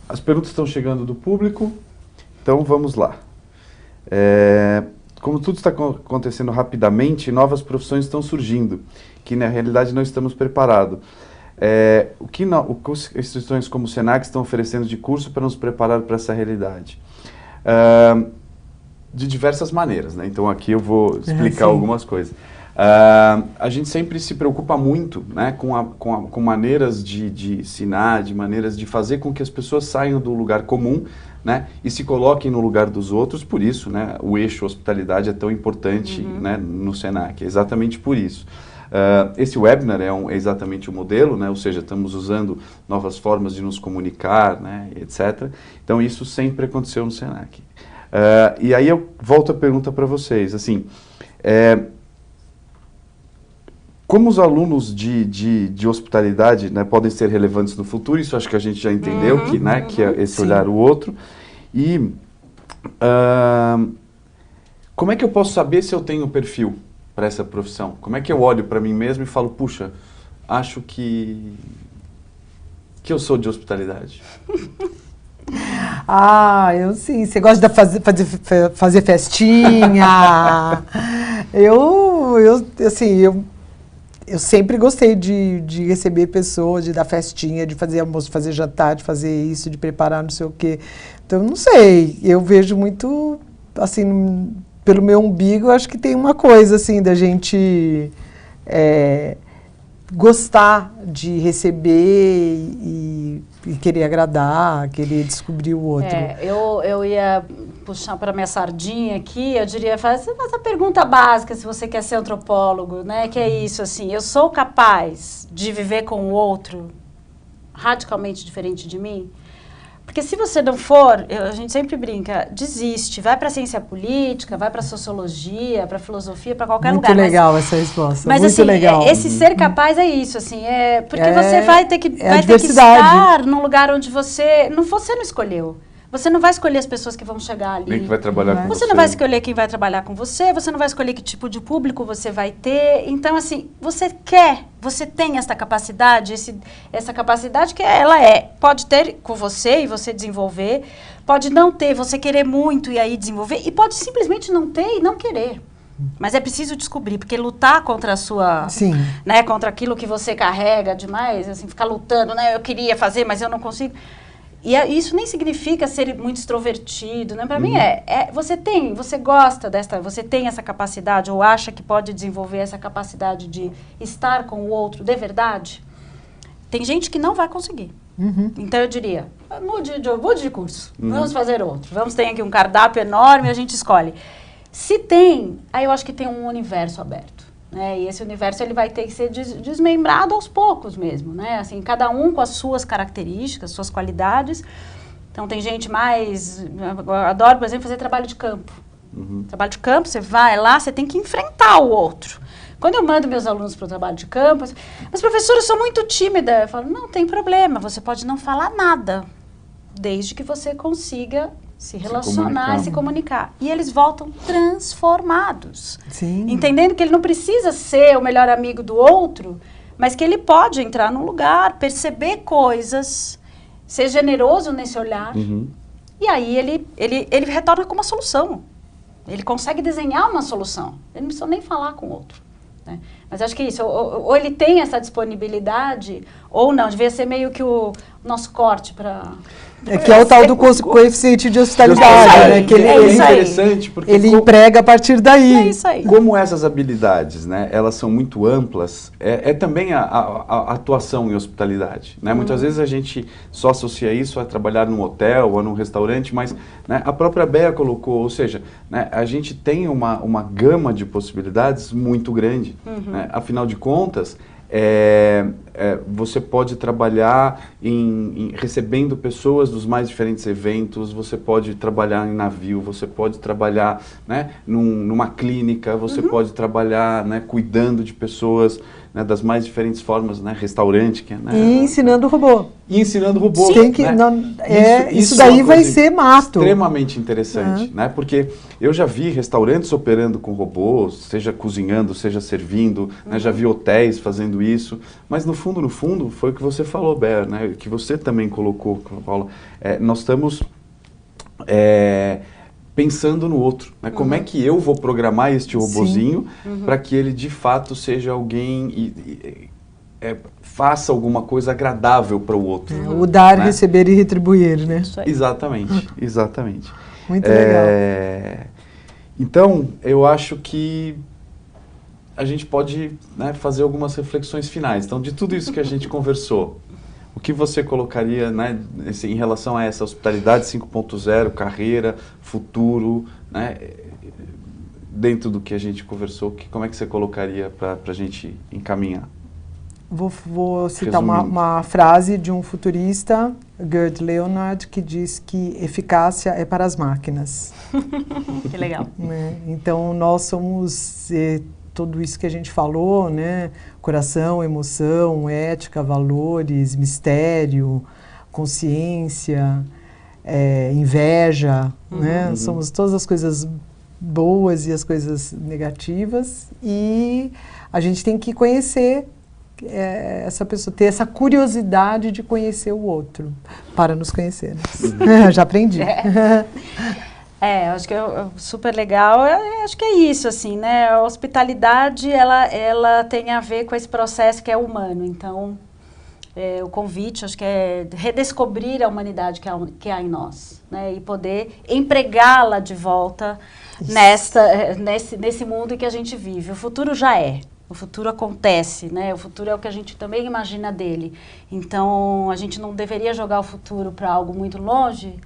As perguntas estão chegando do público, então vamos lá. Como tudo está acontecendo rapidamente, novas profissões estão surgindo, que na realidade não estamos preparados. O que instituições como o Senac estão oferecendo de curso para nos preparar para essa realidade? De diversas maneiras, né? Então aqui eu vou explicar algumas coisas. A gente sempre se preocupa muito, né, com maneiras de ensinar, de maneiras de fazer com que as pessoas saiam do lugar comum, né, e se coloquem no lugar dos outros. Por isso, né, o eixo hospitalidade é tão importante, né, no Senac, é exatamente por isso. Esse webinar é exatamente o modelo, né, ou seja, estamos usando novas formas de nos comunicar, né, etc. Então isso sempre aconteceu no Senac. E aí eu volto a pergunta para vocês, assim, como os alunos de hospitalidade, né, podem ser relevantes no futuro? Isso acho que a gente já entendeu, que é esse olhar o outro. E como é que eu posso saber se eu tenho perfil para essa profissão? Como é que eu olho para mim mesmo e falo, puxa, acho que eu sou de hospitalidade? Eu sim. Você gosta de fazer festinha? Eu sempre gostei de receber pessoas, de dar festinha, de fazer almoço, de fazer jantar, de fazer isso, de preparar não sei o quê. Então, não sei, eu vejo muito, assim, pelo meu umbigo, acho que tem uma coisa, assim, da gente gostar de receber e querer agradar, querer descobrir o outro. Eu ia puxar para minha sardinha aqui, eu diria, fazer essa pergunta básica, se você quer ser antropólogo, né, que é isso, assim, eu sou capaz de viver com o outro radicalmente diferente de mim? Porque se você não for, a gente sempre brinca, desiste, vai para a ciência política, vai para a sociologia, para a filosofia, para qualquer lugar. Muito legal essa resposta, mas muito assim, legal. Esse ser capaz é isso, assim, porque você vai ter que estar num lugar onde você não escolheu. Você não vai escolher as pessoas que vão chegar ali. Nem que vai trabalhar com você. Você não vai escolher quem vai trabalhar com você, você não vai escolher que tipo de público você vai ter. Então, assim, você tem essa capacidade, essa capacidade que ela pode ter com você e você desenvolver, pode não ter, você querer muito e aí desenvolver, e pode simplesmente não ter e não querer. Mas é preciso descobrir, porque lutar contra a sua, né, contra aquilo que você carrega demais, assim, ficar lutando, né, eu queria fazer, mas eu não consigo. E isso nem significa ser muito extrovertido, né? Para mim você gosta você tem essa capacidade ou acha que pode desenvolver essa capacidade de estar com o outro de verdade. Tem gente que não vai conseguir. Então eu diria, mude de curso, vamos fazer outro. Ter aqui um cardápio enorme e a gente escolhe. Se tem, aí eu acho que tem um universo aberto. Né? E esse universo ele vai ter que ser desmembrado aos poucos mesmo, né? Assim, cada um com as suas características, suas qualidades. Então, tem gente mais... Eu adoro, por exemplo, fazer trabalho de campo. Trabalho de campo, você vai lá, você tem que enfrentar o outro. Quando eu mando meus alunos para o trabalho de campo, mas professora, eu sou muito tímida. Eu falo, não tem problema, você pode não falar nada, desde que você consiga se relacionar e se comunicar. E eles voltam transformados. Sim. Entendendo que ele não precisa ser o melhor amigo do outro, mas que ele pode entrar num lugar, perceber coisas, ser generoso nesse olhar. E aí ele retorna com uma solução. Ele consegue desenhar uma solução. Ele não precisa nem falar com o outro. Né? Mas acho que é isso. Ou ele tem essa disponibilidade, ou não. Devia ser meio que o nosso corte para... que é o tal do coeficiente de hospitalidade, né? Que é interessante porque ele emprega a partir daí. É isso aí. Como essas habilidades, né, elas são muito amplas, também a atuação em hospitalidade, né? Muitas vezes a gente só associa isso a trabalhar num hotel ou num restaurante, mas, né, a própria Bea colocou, ou seja, né, a gente tem uma gama de possibilidades muito grande, né? Afinal de contas, você pode trabalhar recebendo pessoas dos mais diferentes eventos, você pode trabalhar em navio, você pode trabalhar, né, numa clínica, você pode trabalhar, né, cuidando de pessoas, né, das mais diferentes formas, né, restaurante. Né, e ensinando robô. E ensinando robô. Tem que, né? isso daí vai ser mato. Extremamente interessante, né? Porque eu já vi restaurantes operando com robôs, seja cozinhando, seja servindo, né? Já vi hotéis fazendo isso, mas no fundo, foi o que você falou, Bea, né? Que você também colocou, Paula. Nós estamos pensando no outro, né? Como é que eu vou programar este robozinho para que ele de fato seja alguém e faça alguma coisa agradável para o outro. O dar, né? Receber e retribuir, né? Exatamente, exatamente. Muito legal. Então, eu acho que a gente pode, né, fazer algumas reflexões finais. Então, de tudo isso que a gente conversou, o que você colocaria, né, em relação a essa hospitalidade 5.0, carreira, futuro, né, dentro do que a gente conversou, como é que você colocaria para a gente encaminhar? Vou citar uma frase de um futurista, Gerd Leonhard, que diz que eficácia é para as máquinas. Que legal. Né? Então, nós somos tudo isso que a gente falou, né? Coração, emoção, ética, valores, mistério, consciência, inveja, né? Somos todas as coisas boas e as coisas negativas, e a gente tem que conhecer essa pessoa, ter essa curiosidade de conhecer o outro, para nos conhecermos. Já aprendi. Acho que é super legal. Acho que é isso, assim, né? A hospitalidade, ela tem a ver com esse processo que é humano. Então, o convite, acho que é redescobrir a humanidade que há em nós, né? E poder empregá-la de volta nesse mundo em que a gente vive. O futuro já é. O futuro acontece, né? O futuro é o que a gente também imagina dele. Então, a gente não deveria jogar o futuro para algo muito longe,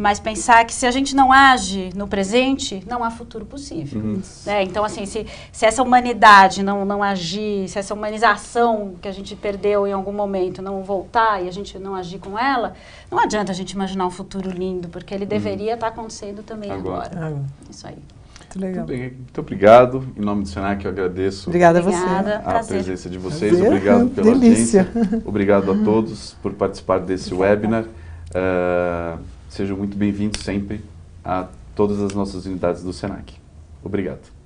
mas pensar que se a gente não age no presente, não há futuro possível. Né? Então, assim, se essa humanidade não agir, se essa humanização que a gente perdeu em algum momento não voltar e a gente não agir com ela, não adianta a gente imaginar um futuro lindo, porque ele deveria estar acontecendo também agora. Isso aí. Muito legal. Muito bem, muito obrigado. Em nome do Senac, eu agradeço Obrigada a você. a presença de vocês. Prazer. Obrigado pela Delícia. audiência. Obrigado a todos por participar desse webinar. Sejam muito bem-vindos sempre a todas as nossas unidades do Senac. Obrigado.